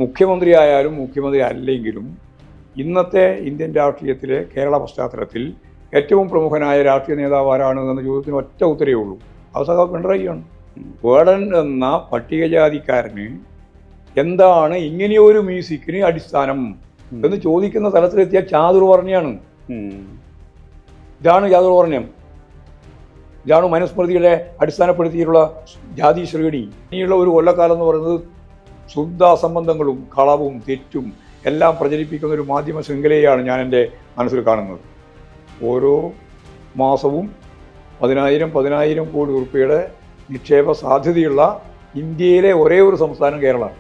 മുഖ്യമന്ത്രി ആയാലും മുഖ്യമന്ത്രി അല്ലെങ്കിലും ഇന്നത്തെ ഇന്ത്യൻ രാഷ്ട്രീയത്തിലെ കേരള പശ്ചാത്തലത്തിൽ ഏറ്റവും പ്രമുഖനായ രാഷ്ട്രീയ നേതാവ് ആരാണ് എന്ന ചോദ്യത്തിന് ഒറ്റ ഉത്തരവേ ഉള്ളൂ. അത് സഖാവ് പിണറായിയാണ്. വേടൻ എന്ന പട്ടികജാതിക്കാരന് എന്താണ് ഇങ്ങനെയൊരു മ്യൂസിക്കിന് അടിസ്ഥാനം എന്ന് ചോദിക്കുന്ന തലത്തിലെത്തിയ ചാതുർവർണ്ണയാണ്. ഇതാണ് ചാതുർവർണ്ണ്യം. ഇതാണ് മനുസ്മൃതികളെ അടിസ്ഥാനപ്പെടുത്തിയിട്ടുള്ള ജാതി ശ്രേണി. ഇനിയുള്ള ഒരു കൊല്ലക്കാലം എന്ന് പറയുന്നത് ശുദ്ധ അസംബന്ധങ്ങളും കളവും തെറ്റും എല്ലാം പ്രചരിപ്പിക്കുന്ന ഒരു മാധ്യമ ശൃംഖലയാണ് ഞാൻ എൻ്റെ മനസ്സിൽ കാണുന്നത്. ഓരോ മാസവും 10,000 കോടി രൂപയുടെ നിക്ഷേപ സാധ്യതയുള്ള ഇന്ത്യയിലെ ഒരേ ഒരു സംസ്ഥാനം കേരളമാണ്.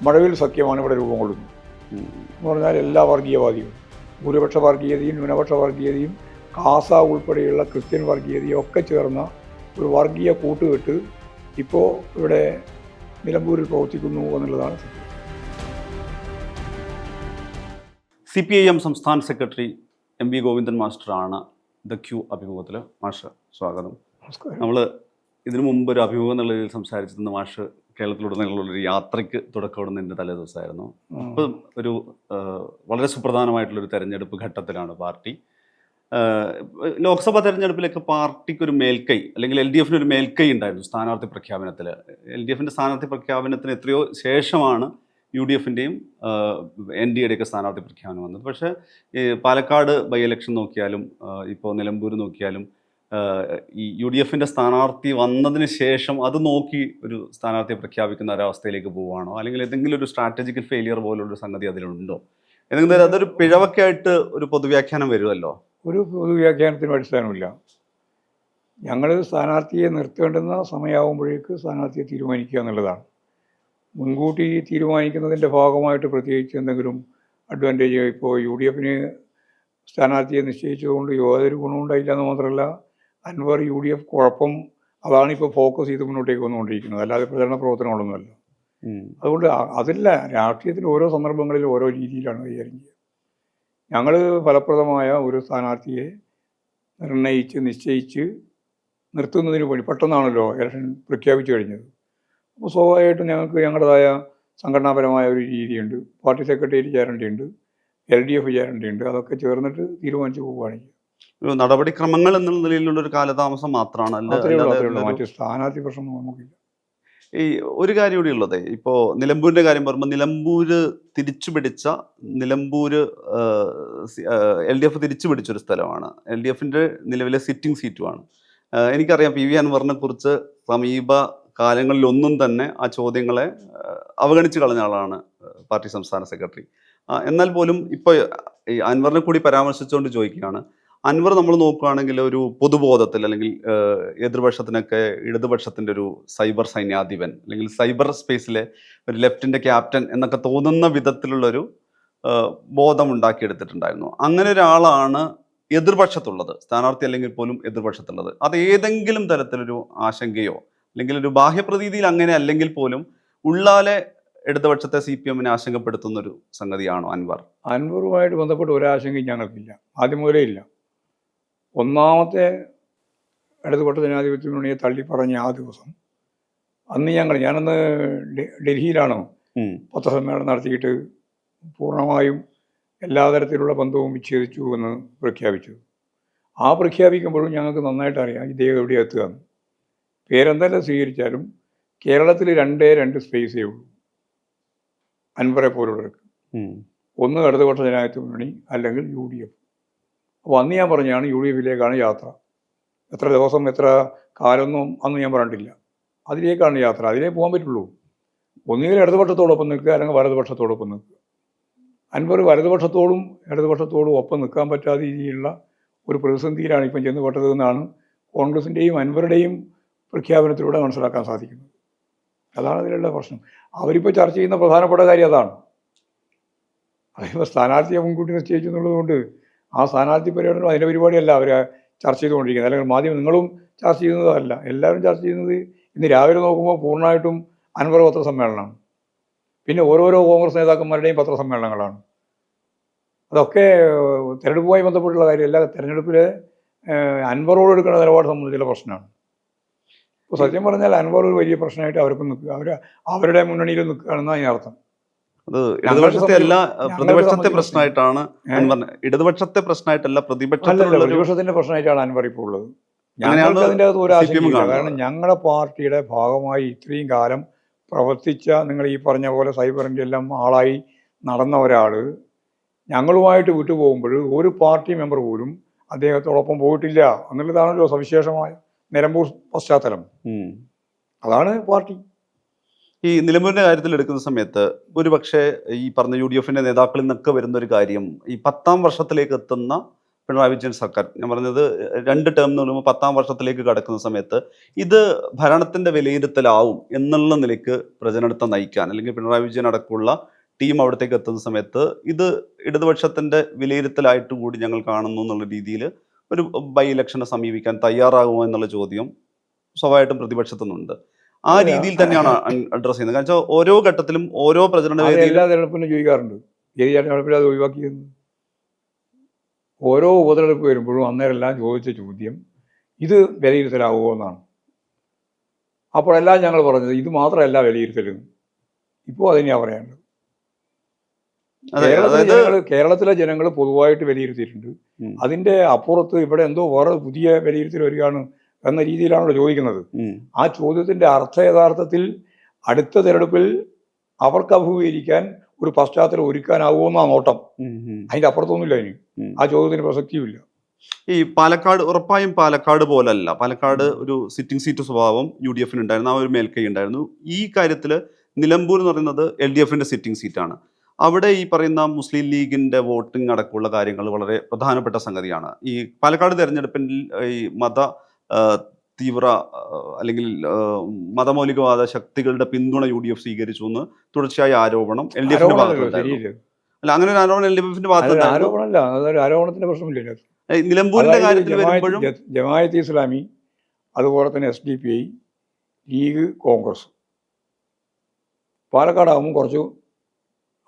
മഴവിൽ സഖ്യമാണ് ഇവിടെ രൂപം കൊള്ളുന്നത് എന്ന് പറഞ്ഞാൽ എല്ലാ വർഗീയവാദികളും, ഭൂരിപക്ഷ വർഗീയതയും ന്യൂനപക്ഷ വർഗീയതയും കാസ ഉൾപ്പെടെയുള്ള ക്രിസ്ത്യൻ വർഗീയതയും ഒക്കെ ചേർന്ന ഒരു വർഗീയ കൂട്ടുകെട്ട് ഇപ്പോൾ ഇവിടെ നിലമ്പൂരിൽ പ്രവർത്തിക്കുന്നു എന്നുള്ളതാണ് സത്യം. CPIM സംസ്ഥാന സെക്രട്ടറി MV ഗോവിന്ദൻ മാസ്റ്ററാണ് ദ ക്യൂ അഭിമുഖത്തിൽ. മാഷ് സ്വാഗതം. നമസ്കാരം. നമ്മൾ ഇതിനു മുമ്പ് ഒരു അഭിമുഖം എന്നുള്ള രീതിയിൽ സംസാരിച്ചിരുന്ന മാഷ് കേരളത്തിലുടനീളമുള്ളൊരു യാത്രയ്ക്ക് തുടക്കമിടുന്നതിൻ്റെ തലേ ദിവസമായിരുന്നു. ഇപ്പം ഒരു വളരെ സുപ്രധാനമായിട്ടുള്ളൊരു തെരഞ്ഞെടുപ്പ് ഘട്ടത്തിലാണ് പാർട്ടി. ലോക്സഭാ തെരഞ്ഞെടുപ്പിലൊക്കെ പാർട്ടിക്ക് ഒരു മേൽക്കൈ, അല്ലെങ്കിൽ LDF ഒരു മേൽക്കൈ ഉണ്ടായിരുന്നു സ്ഥാനാർത്ഥി പ്രഖ്യാപനത്തിൽ. LDF സ്ഥാനാർത്ഥി പ്രഖ്യാപനത്തിന് എത്രയോ ശേഷമാണ് UDF-ൻ്റെയും NDA-യുടെയൊക്കെ സ്ഥാനാർത്ഥി പ്രഖ്യാപനം വന്നത്. പക്ഷേ പാലക്കാട് ബൈ ഇലക്ഷൻ നോക്കിയാലും ഇപ്പോൾ നിലമ്പൂർ നോക്കിയാലും ഈ UDF-ൻ്റെ സ്ഥാനാർത്ഥി വന്നതിന് ശേഷം അത് നോക്കി ഒരു സ്ഥാനാർത്ഥിയെ പ്രഖ്യാപിക്കുന്ന ഒരവസ്ഥയിലേക്ക് പോവുകയാണോ, അല്ലെങ്കിൽ ഏതെങ്കിലും ഒരു സ്ട്രാറ്റജിക്കൽ ഫെയിലിയർ പോലുള്ളൊരു സംഗതി അതിലുണ്ടോ? എന്തെങ്കിലും അതൊരു പിഴവൊക്കെ ആയിട്ട് ഒരു പൊതുവ്യാഖ്യാനം വരുമല്ലോ. ഒരു പൊതുവ്യാഖ്യാനത്തിനും അടിസ്ഥാനമില്ല. ഞങ്ങൾ സ്ഥാനാർത്ഥിയെ നിർത്തേണ്ടുന്ന സമയമാകുമ്പോഴേക്ക് സ്ഥാനാർത്ഥിയെ തീരുമാനിക്കുക എന്നുള്ളതാണ്. മുൻകൂട്ടി തീരുമാനിക്കുന്നതിൻ്റെ ഭാഗമായിട്ട് പ്രത്യേകിച്ച് എന്തെങ്കിലും അഡ്വാൻറ്റേജ്, ഇപ്പോൾ UDF-ന് സ്ഥാനാർത്ഥിയെ നിശ്ചയിച്ചതുകൊണ്ട് യാതൊരു ഗുണവും ഉണ്ടായില്ല എന്ന് മാത്രമല്ല, അൻവർ UDF കുഴപ്പം അതാണ് ഇപ്പോൾ ഫോക്കസ് ചെയ്ത് മുന്നോട്ടേക്ക് വന്നുകൊണ്ടിരിക്കുന്നത്, അല്ലാതെ പ്രചരണ പ്രവർത്തനങ്ങളൊന്നുമല്ല. അതുകൊണ്ട് അതില്ല, രാഷ്ട്രീയത്തിൽ ഓരോ സന്ദർഭങ്ങളിലും ഓരോ രീതിയിലാണ് കൈകാര്യം ചെയ്യുക. ഞങ്ങൾ ഫലപ്രദമായ ഒരു സ്ഥാനാർത്ഥിയെ നിർണയിച്ച് നിശ്ചയിച്ച് നിർത്തുന്നതിന് വേണ്ടി പെട്ടെന്നാണല്ലോ ഇലക്ഷൻ പ്രഖ്യാപിച്ചു കഴിഞ്ഞത്. അപ്പോൾ സ്വാഭാവികമായിട്ടും ഞങ്ങൾക്ക് ഞങ്ങളുടേതായ സംഘടനാപരമായ ഒരു രീതിയുണ്ട്. പാർട്ടി സെക്രട്ടേറിയറ്റ് ചേരേണ്ടതുണ്ട്, LDF ചേരേണ്ടതുണ്ട്. അതൊക്കെ ചേർന്നിട്ട് തീരുമാനിച്ച് പോവുകയാണ് ചെയ്യുക. നടപടിക്രമങ്ങൾ എന്നുള്ള നിലയിലുള്ളൊരു കാലതാമസം മാത്രമാണ്, മറ്റ് സ്ഥാനാർത്ഥി പ്രശ്നം നമുക്കില്ല. ഈ ഒരു കാര്യം കൂടി ഉള്ളത്, ഇപ്പോൾ നിലമ്പൂരിൻ്റെ കാര്യം പറയുമ്പോൾ നിലമ്പൂര് തിരിച്ചു പിടിച്ച LDF തിരിച്ചു പിടിച്ചൊരു സ്ഥലമാണ്. LDF-ൻ്റെ നിലവിലെ സിറ്റിംഗ് സീറ്റുമാണ്. എനിക്കറിയാം PV അൻവറിനെ കുറിച്ച് സമീപ കാലങ്ങളിലൊന്നും തന്നെ ആ ചോദ്യങ്ങളെ അവഗണിച്ച് കളഞ്ഞ ആളാണ് പാർട്ടി സംസ്ഥാന സെക്രട്ടറി. എന്നാൽ പോലും ഇപ്പോൾ ഈ അൻവറിനെ കൂടി പരാമർശിച്ചുകൊണ്ട് ചോദിക്കുകയാണ്, അൻവർ നമ്മൾ നോക്കുകയാണെങ്കിൽ ഒരു പൊതുബോധത്തിൽ, അല്ലെങ്കിൽ എതിർപക്ഷത്തിനൊക്കെ ഇടതുപക്ഷത്തിൻ്റെ ഒരു സൈബർ സൈന്യാധിപൻ, അല്ലെങ്കിൽ സൈബർ സ്പേസിലെ ഒരു ലെഫ്റ്റിൻ്റെ ക്യാപ്റ്റൻ എന്നൊക്കെ തോന്നുന്ന വിധത്തിലുള്ളൊരു ബോധം ഉണ്ടാക്കിയെടുത്തിട്ടുണ്ടായിരുന്നു. അങ്ങനെ ഒരാളാണ് എതിർപക്ഷത്തുള്ളത്, സ്ഥാനാർത്ഥി അല്ലെങ്കിൽ പോലും എതിർപക്ഷത്തുള്ളത്. അത് ഏതെങ്കിലും തരത്തിലൊരു ആശങ്കയോ അല്ലെങ്കിൽ ഒരു ബാഹ്യപ്രതീതിയിൽ അങ്ങനെ അല്ലെങ്കിൽ പോലും ഉള്ളാലെ ഇടതുപക്ഷത്തെ CPM-നെ ആശങ്കപ്പെടുത്തുന്നൊരു സംഗതിയാണോ അൻവർ? അൻവറുമായിട്ട് ബന്ധപ്പെട്ട് ഒരാശങ്കയും ഞങ്ങൾക്കില്ല, ആദ്യം മുതലേ ഇല്ല. ഒന്നാമത്തെ ഇടതുപക്ഷ ജനാധിപത്യ മുന്നണിയെ തള്ളിപ്പറഞ്ഞ ആ ദിവസം അന്ന് ഞാനന്ന് ഡൽഹിയിലാണ് പത്രസമ്മേളനം നടത്തിയിട്ട് പൂർണ്ണമായും എല്ലാ തരത്തിലുള്ള ബന്ധവും വിച്ഛേദിച്ചു എന്ന് പ്രഖ്യാപിച്ചത്. ആ പ്രഖ്യാപിക്കുമ്പോഴും ഞങ്ങൾക്ക് നന്നായിട്ട് അറിയാം ഇദ്ദേഹം എവിടെ എത്തുകയെന്ന്. പേരെന്തെല്ലാം സ്വീകരിച്ചാലും കേരളത്തിൽ 2 സ്പേസേ ഉള്ളൂ അൻവറെ പോലുള്ളവർക്ക്. ഒന്ന് ഇടതുപക്ഷ ജനാധിപത്യ മുന്നണി, അല്ലെങ്കിൽ UDF. അപ്പോൾ അന്ന് ഞാൻ പറഞ്ഞാണ് UDF-ലേക്കാണ് യാത്ര. എത്ര ദിവസം എത്ര കാലമൊന്നും അന്ന് ഞാൻ പറഞ്ഞിട്ടില്ല. അതിലേക്കാണ് യാത്ര, അതിലേ പോകാൻ പറ്റുള്ളൂ. ഒന്നുകിൽ ഇടതുപക്ഷത്തോടൊപ്പം നിൽക്കുക, അല്ലെങ്കിൽ വലതുപക്ഷത്തോടൊപ്പം നിൽക്കുക. അൻവർ വലതുപക്ഷത്തോടും ഇടതുപക്ഷത്തോടും ഒപ്പം നിൽക്കാൻ പറ്റാത്ത രീതിയിലുള്ള ഒരു പ്രതിസന്ധിയിലാണ് ഇപ്പം ചെന്ന് എന്നാണ് കോൺഗ്രസിൻ്റെയും അൻവറുടെയും പ്രഖ്യാപനത്തിലൂടെ മനസ്സിലാക്കാൻ സാധിക്കുന്നത്. അതാണ് അതിലുള്ള പ്രശ്നം. അവരിപ്പോൾ ചർച്ച ചെയ്യുന്ന പ്രധാനപ്പെട്ട കാര്യം അതാണ്. അതിപ്പോൾ സ്ഥാനാർത്ഥിയെ മുൻകൂട്ടി നിശ്ചയിച്ചു എന്നുള്ളതുകൊണ്ട് ആ സ്ഥാനാർത്ഥി പര്യടനം അതിൻ്റെ പരിപാടിയല്ല അവർ ചർച്ച ചെയ്തുകൊണ്ടിരിക്കുന്നത്, അല്ലെങ്കിൽ മാധ്യമം നിങ്ങളും ചർച്ച ചെയ്യുന്നതല്ല. എല്ലാവരും ചർച്ച ചെയ്യുന്നത് ഇന്ന് രാവിലെ നോക്കുമ്പോൾ പൂർണ്ണമായിട്ടും അൻവർ പത്രസമ്മേളനമാണ്, പിന്നെ ഓരോരോ കോൺഗ്രസ് നേതാക്കന്മാരുടെയും പത്രസമ്മേളനങ്ങളാണ്. അതൊക്കെ തിരഞ്ഞെടുപ്പുമായി ബന്ധപ്പെട്ടുള്ള കാര്യമല്ല, തിരഞ്ഞെടുപ്പിൽ അൻവറോട് എടുക്കുന്ന നിലപാട് സംബന്ധിച്ചുള്ള പ്രശ്നമാണ്. ഇപ്പോൾ സത്യം പറഞ്ഞാൽ അൻവർ ഒരു വലിയ പ്രശ്നമായിട്ട് അവർക്കും നിൽക്കുക, അവരുടെ മുന്നണിയിൽ നിൽക്കുകയാണെന്ന് അതിനർത്ഥം. അത് ഞങ്ങൾക്ക് ഇടതുപക്ഷത്തെ സംബന്ധിച്ച് അല്ല ഞങ്ങൾക്ക് പ്രതിപക്ഷത്തെ സംബന്ധിച്ച് പ്രശ്നമില്ല. പ്രശ്നമായിട്ടാണ് ഏ? അൻവർ, ഇടതുപക്ഷത്തെ പ്രശ്നമായിട്ടല്ല അല്ലല്ല, പ്രതിപക്ഷത്തിലുള്ളൊരു, പ്രതിപക്ഷത്തിന്റെ പ്രശ്നമായിട്ടാണ് അൻവർ ഇപ്പോൾ ഉള്ളത്. അങ്ങനെയാണ് ഞങ്ങൾക്ക് അതിൻ്റെ അകത്ത് ഒരു CPM ആശങ്കയില്ല. കാണുന്നത്. കാരണം ഞങ്ങളുടെ പാർട്ടിയുടെ ഭാഗമായി ഇത്രയും കാലം പ്രവർത്തിച്ച, നിങ്ങൾ ഈ പറഞ്ഞ പോലെ സൈബറിൻ്റെ എല്ലാം ആളായി നടന്ന ഒരാൾ ഞങ്ങളുമായിട്ട് വിട്ടുപോകുമ്പോൾ ഒരു പാർട്ടി മെമ്പർ പോലും അദ്ദേഹത്തോടൊപ്പം പോയിട്ടില്ല എന്നുള്ളതാണല്ലോ സവിശേഷമായ നിലമ്പൂർ പശ്ചാത്തലം. ഉം. അതാണ് പാർട്ടി. ഈ നിലമ്പൂരിന്റെ കാര്യത്തിൽ എടുക്കുന്ന സമയത്ത് ഒരു പക്ഷേ ഈ പറഞ്ഞ UDFന്റെ നേതാക്കളിൽ നിന്നൊക്കെ വരുന്ന ഒരു കാര്യം, ഈ 10ാം വർഷത്തിലേക്ക് എത്തുന്ന പിണറായി വിജയൻ സർക്കാർ, ഞാൻ പറഞ്ഞത് 2 ടേം എന്ന് പറയുമ്പോൾ 10ാം വർഷത്തിലേക്ക് കടക്കുന്ന സമയത്ത് ഇത് ഭരണത്തിന്റെ വിലയിരുത്തലാവും എന്നുള്ള നിലയ്ക്ക് പ്രചരണത്തെ നയിക്കാൻ, അല്ലെങ്കിൽ പിണറായി വിജയൻ അടക്കമുള്ള ടീം അവിടത്തേക്ക് എത്തുന്ന സമയത്ത് ഇത് ഇടതുപക്ഷത്തിന്റെ വിലയിരുത്തലായിട്ട് കൂടി ഞങ്ങൾ കാണുന്നു എന്നുള്ള രീതിയിൽ ഒരു ബൈ ഇലക്ഷനെ സമീപിക്കാൻ തയ്യാറാകുമോ എന്നുള്ള ചോദ്യം സ്വാഭാവികമായിട്ടും പ്രതിപക്ഷത്തുനിന്നുണ്ട്. ആ അല്ല, രീതിയിൽ തന്നെയാണ് അഡ്രസ് ചെയ്യുന്നത്. കാരണം വെച്ചാൽ ഓരോ ഘട്ടത്തിലും ഓരോ പ്രചരണ അത് വേദിയിലും എല്ലാ തെരഞ്ഞെടുപ്പിലും ചോദിക്കാറുണ്ട്. ഏത് തെരഞ്ഞെടുപ്പിലും അത് ഒഴിവാക്കിയത്. ഓരോ ഉപതെരഞ്ഞെടുപ്പ് വരുമ്പോഴും അന്നേരമെല്ലാം ചോദിച്ച ചോദ്യം ഇത് വിലയിരുത്തലാവുമോ എന്നാണ്. അപ്പോഴെല്ലാം ഞങ്ങൾ പറഞ്ഞത് ഇത് മാത്രമല്ല വിലയിരുത്തലും. ഇപ്പോൾ അതിനെയാണ് പറയാനുള്ളത്. അതെ, അതായത് കേരളത്തിലെ ജനങ്ങൾ പൊതുവായിട്ട് വിലയിരുത്തിയിട്ടുണ്ട്. ഉം, അതിൻ്റെ അപ്പുറത്ത് ഇവിടെ എന്തോ വേറെ പുതിയ വിലയിരുത്തൽ വരികയാണ് എന്ന രീതിയിലാണല്ലോ ചോദിക്കുന്നത്. ഉം, ആ ചോദ്യത്തിൻ്റെ അർത്ഥ യഥാർത്ഥത്തിൽ അടുത്ത തെരഞ്ഞെടുപ്പിൽ അവർക്ക് അഭിമുഖീകരിക്കാൻ ഒരു പശ്ചാത്തലം ഒരുക്കാനാവുമെന്നാണ് നോട്ടം. ഉം, ഉം, അതിൻ്റെ അപ്പുറത്തൊന്നുമില്ല ഇനി. ഉം. ആ ചോദ്യത്തിന് പ്രസക്തിയുമില്ല. ഈ പാലക്കാട് ഉറപ്പായും പാലക്കാട് പോലല്ല. പാലക്കാട് ഒരു സിറ്റിംഗ് സീറ്റ് സ്വഭാവം UDFന് ഉണ്ടായിരുന്നു, ആ ഒരു മേൽക്കൈ ഉണ്ടായിരുന്നു. ഈ കാര്യത്തിൽ നിലമ്പൂർ എന്ന് പറയുന്നത് LDFന്റെ സിറ്റിംഗ് സീറ്റാണ്. അവിടെ ഈ പറയുന്ന മുസ്ലിം ലീഗിന്റെ വോട്ടിംഗ് അടക്കമുള്ള കാര്യങ്ങൾ വളരെ പ്രധാനപ്പെട്ട സംഗതിയാണ്. ഈ പാലക്കാട് തെരഞ്ഞെടുപ്പിൽ ഈ മത ആ, തീവ്ര അല്ലെങ്കിൽ മതമൗലികവാദ ശക്തികളുടെ പിന്തുണ UDF സ്വീകരിച്ചു എന്ന് തുടർച്ചയായ ആരോപണം LDFന്റെ ആരോപണമല്ലോ, ഭാഗത്തുണ്ടായിരുന്നു. ശരിയില്ല. അല്ല, അങ്ങനെ ഒരു ആരോപണം LDFന്റെ അതൊരു ഭാഗത്തുണ്ടായിരുന്നു. ആരോപണമല്ല, അതൊരു ആരോപണത്തിന്റെ പ്രശ്നമില്ല ഇതിനകത്ത്. നിലമ്പൂരിന്റെ അതായത് കാര്യത്തിൽ വരുമ്പോഴും ജമാഅത്ത് ഇസ്ലാമി, അതുപോലെ തന്നെ SDPI, ലീഗ്, കോൺഗ്രസ്, പാലക്കാടാകുമ്പോൾ കുറച്ച്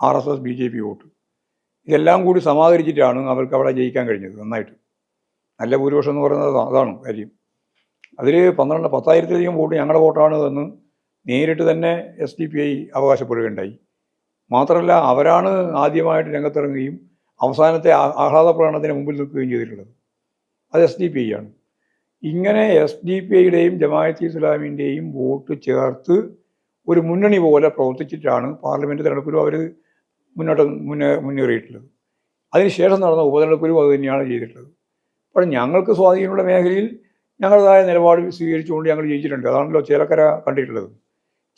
RSS BJP വോട്ട്, ഇതെല്ലാം കൂടി സമാഹരിച്ചിട്ടാണ് അവർക്ക് അവിടെ ജയിക്കാൻ കഴിഞ്ഞത്. നന്നായിട്ട് നല്ല ഭൂരിപക്ഷം എന്ന് പറയുന്നത് അതാണ് കാര്യം. അതിൽ 10,000-ലധികം വോട്ട് ഞങ്ങളുടെ വോട്ടാണ് എന്ന് നേരിട്ട് തന്നെ SDPI അവകാശപ്പെടുകയുണ്ടായി. മാത്രമല്ല അവരാണ് ആദ്യമായിട്ട് രംഗത്തിറങ്ങുകയും അവസാനത്തെ ആഹ്ലാദ പ്രകടനത്തിന് മുമ്പിൽ നിൽക്കുകയും ചെയ്തിട്ടുള്ളത്. അത് SDPI ആണ്. ഇങ്ങനെ SDPIയുടെയും ജമാഅത്ത് ഇസ്ലാമിൻ്റെയും വോട്ട് ചേർത്ത് ഒരു മുന്നണി പോലെ പ്രവർത്തിച്ചിട്ടാണ് പാർലമെൻറ്റ് തെരഞ്ഞെടുപ്പിലും അവർ മുന്നേറിയിട്ടുള്ളത്. അതിനുശേഷം നടന്ന ഉപതെരഞ്ഞെടുപ്പിലും അത് തന്നെയാണ് ചെയ്തിട്ടുള്ളത്. അപ്പോൾ ഞങ്ങൾക്ക് സ്വാധീനമുള്ള മേഖലയിൽ ഞങ്ങളുടേതായ നിലപാട് സ്വീകരിച്ചുകൊണ്ട് ഞങ്ങൾ ജയിച്ചിട്ടുണ്ട്. അതാണല്ലോ ചേലക്കര കണ്ടിട്ടുള്ളത്.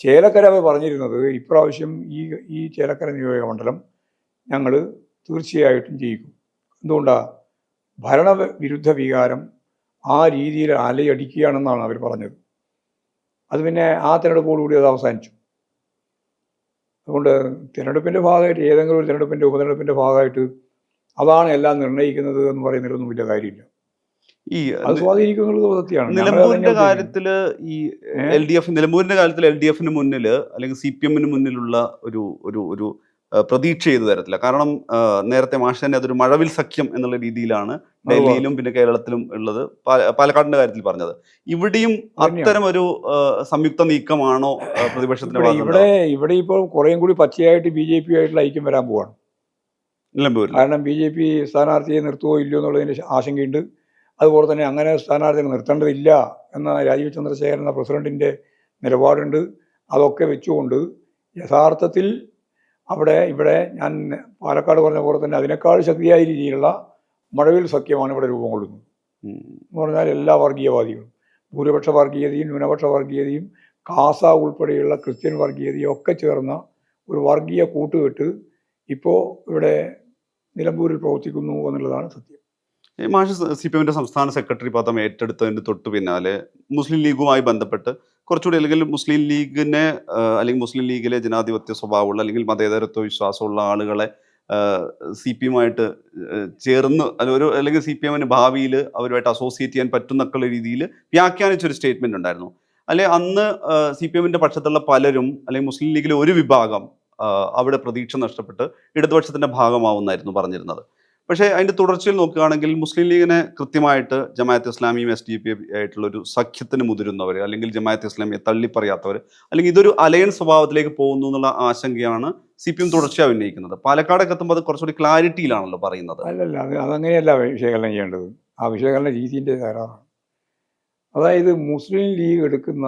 ചേലക്കര അവർ പറഞ്ഞിരുന്നത് ഇപ്രാവശ്യം ഈ ചേലക്കര നിയോജക മണ്ഡലം ഞങ്ങൾ തീർച്ചയായിട്ടും ജയിക്കും. എന്തുകൊണ്ടാണ്? ഭരണവിരുദ്ധ വികാരം ആ രീതിയിൽ അലയടിക്കുകയാണെന്നാണ് അവർ പറഞ്ഞത്. അത് പിന്നെ ആ തിരഞ്ഞെടുപ്പോടുകൂടി അത് അവസാനിച്ചു. അതുകൊണ്ട് തിരഞ്ഞെടുപ്പിൻ്റെ ഭാഗമായിട്ട്, ഏതെങ്കിലും ഒരു തിരഞ്ഞെടുപ്പിൻ്റെ ഉപതെരഞ്ഞെടുപ്പിൻ്റെ ഭാഗമായിട്ട് അതാണ് എല്ലാം നിർണ്ണയിക്കുന്നത് എന്ന് പറയുന്നതിലൊന്നും വലിയ കാര്യമില്ല. ഈ അത് സ്വാധീനിക്കുന്നുള്ളത് സത്യമാണ്. നിലമ്പൂരിന്റെ കാര്യത്തില് ഈ നിലമ്പൂരിന്റെ കാര്യത്തിൽ LDFന് മുന്നില് അല്ലെങ്കിൽ CPMന് മുന്നിലുള്ള ഒരു ഒരു ഒരു പ്രതീക്ഷ ചെയ്ത തരത്തില്ല. കാരണം നേരത്തെ മാഷ് തന്നെ അതൊരു മഴവിൽ സഖ്യം എന്നുള്ള രീതിയിലാണ് ഡൽഹിയിലും പിന്നെ കേരളത്തിലും ഉള്ളത്, പാലക്കാടിന്റെ കാര്യത്തിൽ പറഞ്ഞത്. ഇവിടെയും അത്തരം ഒരു സംയുക്ത നീക്കമാണോ പ്രതിപക്ഷത്തിന്റെ ഭാഗത്ത്? ഇവിടെ ഇപ്പോൾ കുറേയും കൂടി പച്ചയായിട്ട് BJP ആയിട്ടുള്ള ഐക്യം വരാൻ പോവാണ് നിലമ്പൂരിൽ. കാരണം BJP സ്ഥാനാർത്ഥിയെ നിർത്തുവോ ഇല്ലയോ എന്നുള്ളതിന് ആശങ്കയുണ്ട്. അതുപോലെ തന്നെ അങ്ങനെ സ്ഥാനാർത്ഥിയെ നിർത്തേണ്ടതില്ല എന്ന രാജീവ് ചന്ദ്രശേഖരൻ എന്ന പ്രസിഡന്റിൻ്റെ നിലപാടുണ്ട്. അതൊക്കെ വെച്ചുകൊണ്ട് യഥാർത്ഥത്തിൽ ഇവിടെ ഞാൻ പാലക്കാട് പറഞ്ഞ പോലെ തന്നെ അതിനേക്കാൾ ശക്തിയായ രീതിയിലുള്ള മഴവിൽ സഖ്യമാണ് ഇവിടെ രൂപം കൊള്ളുന്നത്. എന്ന് പറഞ്ഞാൽ എല്ലാ വർഗീയവാദികളും, ഭൂരിപക്ഷ വർഗീയതയും ന്യൂനപക്ഷ വർഗീയതയും കാസ ഉൾപ്പെടെയുള്ള ക്രിസ്ത്യൻ വർഗീയതയും ഒക്കെ ചേർന്ന ഒരു വർഗീയ കൂട്ടുകെട്ട് ഇപ്പോൾ ഇവിടെ നിലമ്പൂരിൽ പ്രവർത്തിക്കുന്നു എന്നുള്ളതാണ് സത്യം. മാഷ് CPMന്റെ സംസ്ഥാന സെക്രട്ടറി പദം ഏറ്റെടുത്തതിന് തൊട്ടു പിന്നാലെ മുസ്ലിം ലീഗുമായി ബന്ധപ്പെട്ട് കുറച്ചുകൂടി, അല്ലെങ്കിൽ മുസ്ലിം ലീഗിനെ അല്ലെങ്കിൽ മുസ്ലിം ലീഗിലെ ജനാധിപത്യ സ്വഭാവമുള്ള അല്ലെങ്കിൽ മതേതരത്വ വിശ്വാസമുള്ള ആളുകളെ CPMമായിട്ട് ചേർന്ന് അല്ലെങ്കിൽ CPMന് ഭാവിയിൽ അവരുമായിട്ട് അസോസിയേറ്റ് ചെയ്യാൻ പറ്റുന്നൊക്കെയുള്ള രീതിയിൽ വ്യാഖ്യാനിച്ചൊരു സ്റ്റേറ്റ്മെന്റ് ഉണ്ടായിരുന്നു. അല്ലെ അന്ന് CPMന്റെ പക്ഷത്തുള്ള പലരും അല്ലെങ്കിൽ മുസ്ലിം ലീഗിലെ ഒരു വിഭാഗം അവിടെ പ്രതീക്ഷ നഷ്ടപ്പെട്ട് ഇടതുപക്ഷത്തിന്റെ ഭാഗമാവുന്നായിരുന്നു പറഞ്ഞിരുന്നത്. പക്ഷേ അതിന്റെ തുടർച്ചയിൽ നോക്കുകയാണെങ്കിൽ മുസ്ലിം ലീഗിനെ കൃത്യമായിട്ട് ജമാഅത്ത് ഇസ്ലാമിയും SDP ആയിട്ടുള്ള ഒരു സഖ്യത്തിന് മുതിരുന്നവർ, അല്ലെങ്കിൽ ജമാഅത്ത് ഇസ്ലാമിയെ തള്ളിപ്പറയാത്തവർ, അല്ലെങ്കിൽ ഇതൊരു അലയൻസ് സ്വഭാവത്തിലേക്ക് പോകുന്നു എന്നുള്ള ആശങ്കയാണ് CPM തുടർച്ചയായി ഉന്നയിക്കുന്നത്. പാലക്കാടൊക്കെ എത്തുമ്പോൾ അത് കുറച്ചുകൂടി ക്ലാരിറ്റിയിലാണല്ലോ പറയുന്നത്. അല്ലല്ല, അതങ്ങനെയല്ല വിശകലനം ചെയ്യേണ്ടത്. ആ വിശകലന രീതിൻ്റെ തകരാറാണ്. അതായത് മുസ്ലിം ലീഗ് എടുക്കുന്ന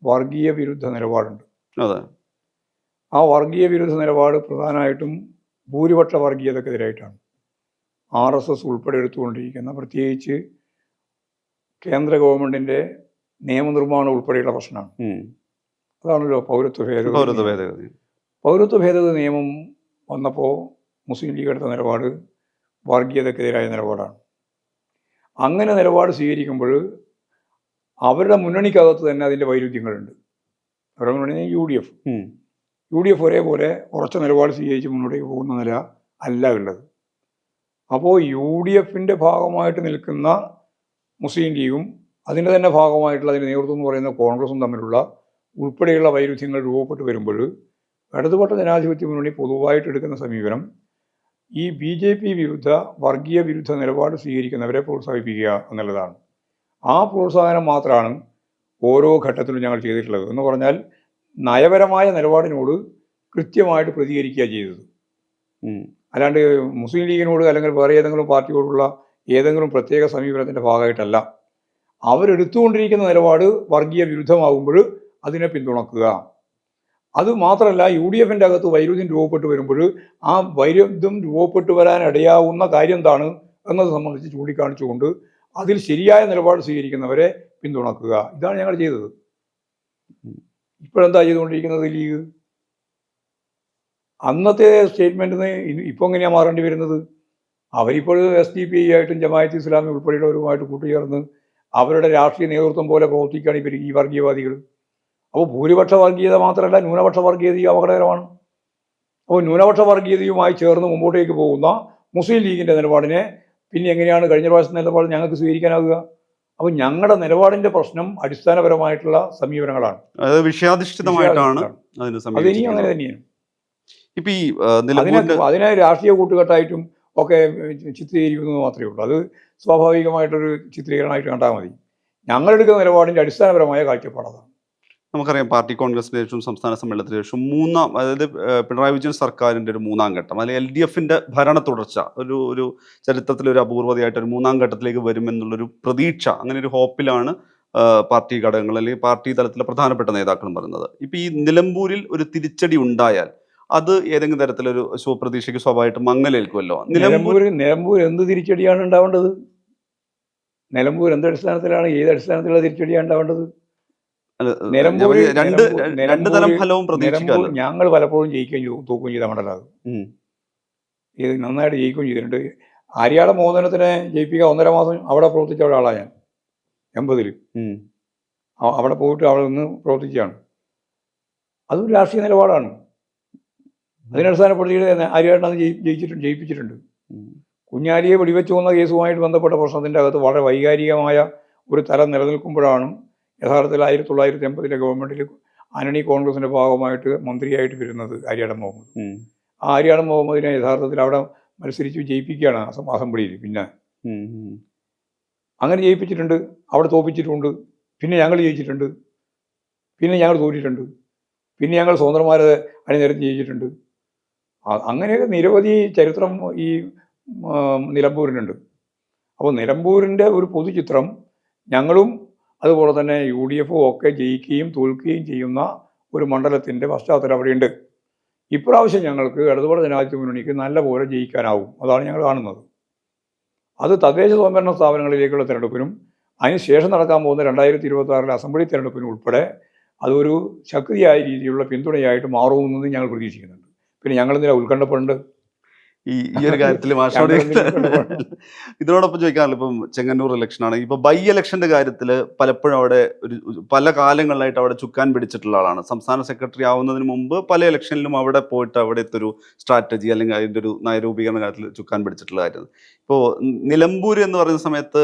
വർഗീയ വിരുദ്ധ നിലപാടുണ്ട്. അതെ. ആ വർഗീയ വിരുദ്ധ നിലപാട് പ്രധാനമായിട്ടും ഭൂരിപക്ഷ വർഗീയതക്കെതിരായിട്ടാണ്. RSS ഉൾപ്പെടെ എടുത്തുകൊണ്ടിരിക്കുന്ന, പ്രത്യേകിച്ച് കേന്ദ്ര ഗവൺമെൻറ്റിൻ്റെ നിയമനിർമ്മാണം ഉൾപ്പെടെയുള്ള പ്രശ്നമാണ്. അതാണല്ലോ പൗരത്വ ഭേദഗതി. പൗരത്വ ഭേദഗതി നിയമം വന്നപ്പോൾ മുസ്ലിം ലീഗ് എടുത്ത നിലപാട് വർഗീയതക്കെതിരായ നിലപാടാണ്. അങ്ങനെ നിലപാട് സ്വീകരിക്കുമ്പോൾ അവരുടെ മുന്നണിക്കകത്ത് തന്നെ അതിൻ്റെ വൈരുദ്ധ്യങ്ങളുണ്ട്. അവരുടെ മുന്നണി UDF ഒരേപോലെ ഉറച്ച നിലപാട് സ്വീകരിച്ച് മുന്നോട്ടേക്ക് പോകുന്ന നില അല്ല ഉള്ളത്. അപ്പോൾ UDFൻ്റെ ഭാഗമായിട്ട് നിൽക്കുന്ന മുസ്ലിം ലീഗും അതിൻ്റെ തന്നെ ഭാഗമായിട്ടുള്ള അതിൻ്റെ നേതൃത്വം എന്ന് പറയുന്ന കോൺഗ്രസും തമ്മിലുള്ള ഉൾപ്പെടെയുള്ള വൈരുദ്ധ്യങ്ങൾ രൂപപ്പെട്ട് വരുമ്പോൾ ഇടതുപക്ഷ ജനാധിപത്യ മുന്നണി പൊതുവായിട്ട് എടുക്കുന്ന സമീപനം ഈ BJP വിരുദ്ധ വർഗീയ വിരുദ്ധ നിലപാട് സ്വീകരിക്കുന്നവരെ പ്രോത്സാഹിപ്പിക്കുക എന്നുള്ളതാണ്. ആ പ്രോത്സാഹനം മാത്രമാണ് ഓരോ ഘട്ടത്തിലും ഞങ്ങൾ ചെയ്തിട്ടുള്ളത്. എന്ന് പറഞ്ഞാൽ നയപരമായ നിലപാടിനോട് കൃത്യമായിട്ട് പ്രതികരിക്കുക ചെയ്തത്. അല്ലാണ്ട് മുസ്ലിം ലീഗിനോട് അല്ലെങ്കിൽ വേറെ ഏതെങ്കിലും പാർട്ടിയോടുള്ള ഏതെങ്കിലും പ്രത്യേക സമീപനത്തിൻ്റെ ഭാഗമായിട്ടല്ല. അവരെടുത്തുകൊണ്ടിരിക്കുന്ന നിലപാട് വർഗീയ വിരുദ്ധമാകുമ്പോൾ അതിനെ പിന്തുണക്കുക. അത് മാത്രമല്ല, UDFൻ്റെ അകത്ത് വൈരുദ്ധ്യം രൂപപ്പെട്ടു വരുമ്പോൾ ആ വൈരുദ്ധ്യം രൂപപ്പെട്ടു വരാൻ ഇടയാവുന്ന കാര്യം എന്താണ് എന്നത് സംബന്ധിച്ച് ചൂണ്ടിക്കാണിച്ചുകൊണ്ട് അതിൽ ശരിയായ നിലപാട് സ്വീകരിക്കുന്നവരെ പിന്തുണക്കുക. ഇതാണ് ഞങ്ങൾ ചെയ്തത്. ഇപ്പോഴെന്താ ചെയ്തുകൊണ്ടിരിക്കുന്നത് ലീഗ്? അന്നത്തെ സ്റ്റേറ്റ്മെൻറ്റിന് ഇപ്പോൾ എങ്ങനെയാണ് മാറേണ്ടി വരുന്നത്? അവരിപ്പോൾ SDP ആയിട്ടും ജമാഅത്ത് ഇസ്ലാമി ഉൾപ്പെടെയുള്ളവരുമായിട്ട് കൂട്ടുചേർന്ന് അവരുടെ രാഷ്ട്രീയ നേതൃത്വം പോലെ പ്രവർത്തിക്കുകയാണ് ഇവർ ഈ വർഗീയവാദികൾ. അപ്പോൾ ഭൂരിപക്ഷ വർഗീയത മാത്രമല്ല, ന്യൂനപക്ഷ വർഗീയതയും അപകടകരമാണ്. അപ്പോൾ ന്യൂനപക്ഷ വർഗീയതയുമായി ചേർന്ന് മുമ്പോട്ടേക്ക് പോകുന്ന മുസ്ലിം ലീഗിൻ്റെ നിലപാടിനെ പിന്നെ എങ്ങനെയാണ് കഴിഞ്ഞ പ്രാവശ്യത്തെ നിലപാട് ഞങ്ങൾക്ക് സ്വീകരിക്കാനാവുക? അപ്പോൾ ഞങ്ങളുടെ നിലപാടിൻ്റെ പ്രശ്നം അടിസ്ഥാനപരമായിട്ടുള്ള സമീപനങ്ങളാണ്. അതായത് വിഷയാധിഷ്ഠിതമായിട്ടാണ്. അതിനിയും അങ്ങനെ തന്നെയാണ്. ഇപ്പം ഈ അതിനെ രാഷ്ട്രീയ കൂട്ടുകെട്ടായിട്ടും ഒക്കെ ചിത്രീകരിക്കുന്നത് മാത്രമേ ഉള്ളൂ. അത് സ്വാഭാവികമായിട്ടൊരു ചിത്രീകരണമായിട്ട് കണ്ടാൽ മതി. ഞങ്ങളെടുക്കുന്ന നിലപാടിൻ്റെ അടിസ്ഥാനപരമായ കാഴ്ചപ്പാടാണ്. നമുക്കറിയാം, പാർട്ടി കോൺഗ്രസിന് ശേഷം സംസ്ഥാന സമ്മേളനത്തിന് ശേഷം അതായത് പിണറായി വിജയൻ സർക്കാരിൻ്റെ ഒരു മൂന്നാം ഘട്ടം, അല്ലെങ്കിൽ LDFൻ്റെ ഭരണ തുടർച്ച ഒരു ചരിത്രത്തിലൊരു അപൂർവതയായിട്ട് ഒരു മൂന്നാം ഘട്ടത്തിലേക്ക് വരുമെന്നുള്ളൊരു പ്രതീക്ഷ, അങ്ങനെ ഒരു ഹോപ്പിലാണ് പാർട്ടി ഘടകങ്ങൾ അല്ലെങ്കിൽ പാർട്ടി തലത്തിലെ പ്രധാനപ്പെട്ട നേതാക്കളും പറയുന്നത്. ഇപ്പം ഈ നിലമ്പൂരിൽ ഒരു തിരിച്ചടി ഉണ്ടായാൽ അത് ഏതെങ്കിലും തരത്തിലൊരു ശുഭപ്രതീക്ഷയ്ക്ക് സ്വാഭാവികമായിട്ട് മങ്ങലേൽക്കുമല്ലോ. നിലമ്പൂർ എന്ത് തിരിച്ചടിയാണ് ഉണ്ടാവേണ്ടത്? നിലമ്പൂർ എന്ത് അടിസ്ഥാനത്തിലാണ്, ഏത് അടിസ്ഥാനത്തിലുള്ള തിരിച്ചടിയാണ് ഉണ്ടാവേണ്ടത്? രണ്ട് തരം ഫലവും പ്രതീക്ഷിക്കാം. ഞങ്ങൾ പലപ്പോഴും ജയിക്കുകയും തോക്കുകയും ചെയ്ത മണ്ഡലം. ഇത് നന്നായിട്ട് ജയിക്കുകയും ചെയ്തിട്ടുണ്ട്. ആര്യാട മോഹനത്തിനെ ജയിപ്പിക്കാൻ 1.5 മാസം അവിടെ പ്രവർത്തിച്ച ഒരാളാണ് ഞാൻ. 80-ൽ അവിടെ പോയിട്ട് അവിടെ നിന്ന് പ്രവർത്തിച്ചാണ്. അതൊരു രാഷ്ട്രീയ നിലപാടാണ്. അതിനടിസ്ഥാനപ്പെടുത്തിയിട്ട് ആര്യാടനെ ജയിപ്പിച്ചിട്ടുണ്ട്. കുഞ്ഞാലിയെ വെടിവെച്ച് കൊന്ന കേസുമായിട്ട് ബന്ധപ്പെട്ട പ്രശ്നത്തിൻ്റെ അകത്ത് വളരെ വൈകാരികമായ ഒരു തലം നിലനിൽക്കുമ്പോഴാണ് യഥാർത്ഥത്തിൽ 1980-ലെ ഗവൺമെൻറ്റിൽ ആന്റണി കോൺഗ്രസിൻ്റെ ഭാഗമായിട്ട് മന്ത്രിയായിട്ട് വരുന്നത് ആര്യാടൻ മുഹമ്മദ്. ആ ആര്യാടൻ മുഹമ്മദിനെ യഥാർത്ഥത്തിൽ അവിടെ മത്സരിച്ച് ജയിപ്പിക്കുകയാണ് അസംബ്ലിയിൽ. പിന്നെ അങ്ങനെ ജയിപ്പിച്ചിട്ടുണ്ട്, അവിടെ തോൽപ്പിച്ചിട്ടുണ്ട്. പിന്നെ ഞങ്ങൾ ജയിച്ചിട്ടുണ്ട്, പിന്നെ ഞങ്ങൾ തോറ്റിട്ടുണ്ട്, പിന്നെ ഞങ്ങൾ സ്വതന്ത്രന്മാരെ അണിനിരത്തി ജയിച്ചിട്ടുണ്ട്. അങ്ങനെയൊക്കെ നിരവധി ചരിത്രം ഈ നിലമ്പൂരിനുണ്ട്. അപ്പോൾ നിലമ്പൂരിൻ്റെ ഒരു പൊതുചിത്രം ഞങ്ങളും അതുപോലെ തന്നെ UDFും ഒക്കെ ജയിക്കുകയും തോൽക്കുകയും ചെയ്യുന്ന ഒരു മണ്ഡലത്തിൻ്റെ പശ്ചാത്തലം അവിടെയുണ്ട്. ഇപ്രാവശ്യം ഞങ്ങൾക്ക് ഇടതുപക്ഷ ജനാധിപത്യ മുന്നണിക്ക് നല്ല പോലെ ജയിക്കാനാവും. അതാണ് ഞങ്ങൾ കാണുന്നത്. അത് തദ്ദേശ സ്വയംഭരണ സ്ഥാപനങ്ങളിലേക്കുള്ള തിരഞ്ഞെടുപ്പിനും അതിനുശേഷം നടക്കാൻ പോകുന്ന 2026 അസംബ്ലി തിരഞ്ഞെടുപ്പിനും ഉൾപ്പെടെ അതൊരു ശക്തിയായ രീതിയിലുള്ള പിന്തുണയായിട്ട് മാറുമെന്ന് ഞങ്ങൾ പ്രതീക്ഷിക്കുന്നുണ്ട്. പിന്നെ ഞങ്ങളെന്തിനാ ഉത്കണ്ഠപ്പെടുന്നുണ്ട്? ഈ ഒരു കാര്യത്തിൽ മാഷോട് ഇതിനോടൊപ്പം ചോദിക്കാറില്ല, ഇപ്പം ചെങ്ങന്നൂർ ഇലക്ഷനാണ്. ഇപ്പൊ ബൈ ഇലക്ഷന്റെ കാര്യത്തിൽ പലപ്പോഴും അവിടെ പല കാലങ്ങളിലായിട്ട് അവിടെ ചുക്കാൻ പിടിച്ചിട്ടുള്ള ആളാണ്. സംസ്ഥാന സെക്രട്ടറി ആവുന്നതിന് മുമ്പ് പല ഇലക്ഷനിലും അവിടെ പോയിട്ട് അവിടുത്തെ ഒരു സ്ട്രാറ്റജി അല്ലെങ്കിൽ അതിൻ്റെ ഒരു നയരൂപീകരണ കാര്യത്തിൽ ചുക്കാൻ പിടിച്ചിട്ടുള്ള കാര്യം. ഇപ്പോൾ നിലമ്പൂർ എന്ന് പറയുന്ന സമയത്ത്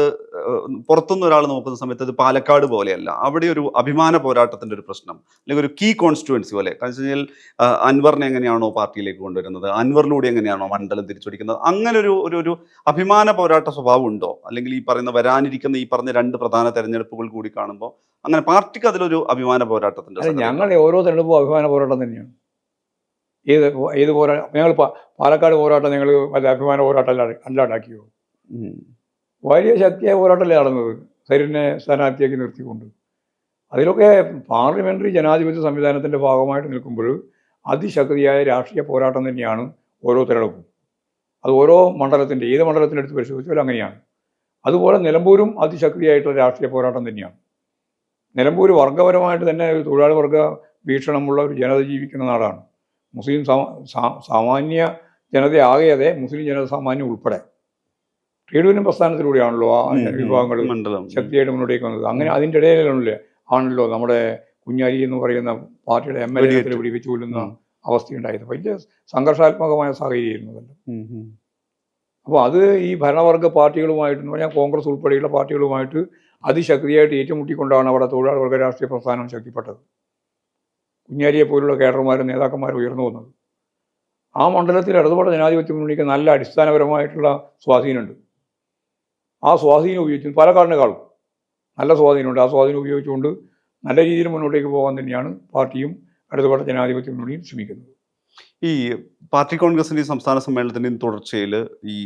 പുറത്തുനിന്ന് ഒരാൾ നോക്കുന്ന സമയത്ത് അത് പാലക്കാട് പോലെയല്ല. അവിടെ ഒരു അഭിമാന പോരാട്ടത്തിന്റെ ഒരു പ്രശ്നം, അല്ലെങ്കിൽ ഒരു കീ കോൺസ്റ്റിറ്റ്യുവൻസി പോലെ. കാരണം വെച്ച് കഴിഞ്ഞാൽ അൻവറിനെ എങ്ങനെയാണോ പാർട്ടിയിലേക്ക് കൊണ്ടുവരുന്നത്, അൻവറിലൂടെ എങ്ങനെയാണോ മണ്ഡലം മണ്ഡലം തിരിച്ചുപിടിക്കുന്നത്. അങ്ങനെ ഒരു അഭിമാന പോരാട്ട സ്വഭാവം ഉണ്ടോ? അല്ലെങ്കിൽ ഈ വരാനിരിക്കുന്ന ഈ പറഞ്ഞ 2 പ്രധാന തെരഞ്ഞെടുപ്പുകൾ കൂടി കാണുമ്പോൾ അങ്ങനെ പാർട്ടിക്ക് അതിലൊരു അഭിമാന പോരാട്ടത്തിന്റെ അല്ല, സംഗതി ഞങ്ങൾ ഉണ്ടോ? ഓരോ തെരഞ്ഞെടുപ്പും അഭിമാന പോരാട്ടം തന്നെയാണ്. ഏത് ഏത് ഞങ്ങൾ പാലക്കാട് പോരാട്ടം ഞങ്ങൾ വല്ല അഭിമാന പോരാട്ടം അല്ലാണ്ടാക്കിയോ? ഉം. വലിയ ശക്തിയായ പോരാട്ടമല്ലേ നടന്നത്, സരിനെ സ്ഥാനാർത്ഥിയാക്കി നിർത്തിക്കൊണ്ട്. അതിലൊക്കെ പാർലമെന്ററി ജനാധിപത്യ സംവിധാനത്തിൻ്റെ ഭാഗമായിട്ട് നിൽക്കുമ്പോൾ അതിശക്തിയായ രാഷ്ട്രീയ പോരാട്ടം തന്നെയാണ് ഓരോ തെരഞ്ഞെടുപ്പും. അത് ഓരോ മണ്ഡലത്തിൻ്റെ ഏത് മണ്ഡലത്തിൻ്റെ അടുത്ത് പരിശോധിച്ചാലും അങ്ങനെയാണ്. അതുപോലെ നിലമ്പൂരും അതിശക്തിയായിട്ടുള്ള രാഷ്ട്രീയ പോരാട്ടം തന്നെയാണ്. നിലമ്പൂർ വർഗപരമായിട്ട് തന്നെ ഒരു തൊഴിലാളി വർഗ വീക്ഷണമുള്ള ഒരു ജനത ജീവിക്കുന്ന നാടാണ്. മുസ്ലിം സാമാന്യ ജനതയാകെ മുസ്ലിം ജനത സാമാന്യം ഉൾപ്പെടെ ട്രേഡ് യൂണിയൻ പ്രസ്ഥാനത്തിലൂടെയാണല്ലോ ആ വിഭാഗങ്ങൾ മണ്ഡലം ശക്തിയായിട്ട് മുന്നോട്ടേക്ക് വന്നത്. അങ്ങനെ അതിൻ്റെ ഇടയിലാണല്ലോ നമ്മുടെ കുഞ്ഞാലി എന്ന് പറയുന്ന പാർട്ടിയുടെ MLA വെടിവെച്ച് കൊല്ലുന്ന അവസ്ഥയുണ്ടായത്. വലിയ സംഘർഷാത്മകമായ സാഹചര്യമായിരുന്നതല്ലോ. അപ്പോൾ അത് ഈ ഭരണവർഗ പാർട്ടികളുമായിട്ടെന്ന് പറഞ്ഞാൽ കോൺഗ്രസ് ഉൾപ്പെടെയുള്ള പാർട്ടികളുമായിട്ട് അതിശക്തിയായിട്ട് ഏറ്റുമുട്ടിക്കൊണ്ടാണ് അവിടെ തൊഴിലാളി വർഗ രാഷ്ട്രീയ പ്രസ്ഥാനം ശക്തിപ്പെട്ടത്. കുഞ്ഞാലിയെ പോലുള്ള കേഡർമാരും നേതാക്കന്മാരും ഉയർന്നു വന്നത്. ആ മണ്ഡലത്തിൽ ഇടതുപക്ഷ ജനാധിപത്യ മുന്നണിക്ക് നല്ല അടിസ്ഥാനപരമായിട്ടുള്ള സ്വാധീനമുണ്ട്. ആ സ്വാധീനം ഉപയോഗിച്ച് പാലക്കാടിനേക്കാളും നല്ല സ്വാധീനമുണ്ട്. ആ സ്വാധീനം ഉപയോഗിച്ചുകൊണ്ട് നല്ല രീതിയിൽ മുന്നോട്ടേക്ക് പോകാൻ തന്നെയാണ് പാർട്ടിയും ഇടതുപക്ഷ ജനാധിപത്യ മുന്നണിയും ശ്രമിക്കുന്നത്. ഈ പാർട്ടി കോൺഗ്രസിൻ്റെയും സംസ്ഥാന സമ്മേളനത്തിൻ്റെയും തുടർച്ചയിൽ ഈ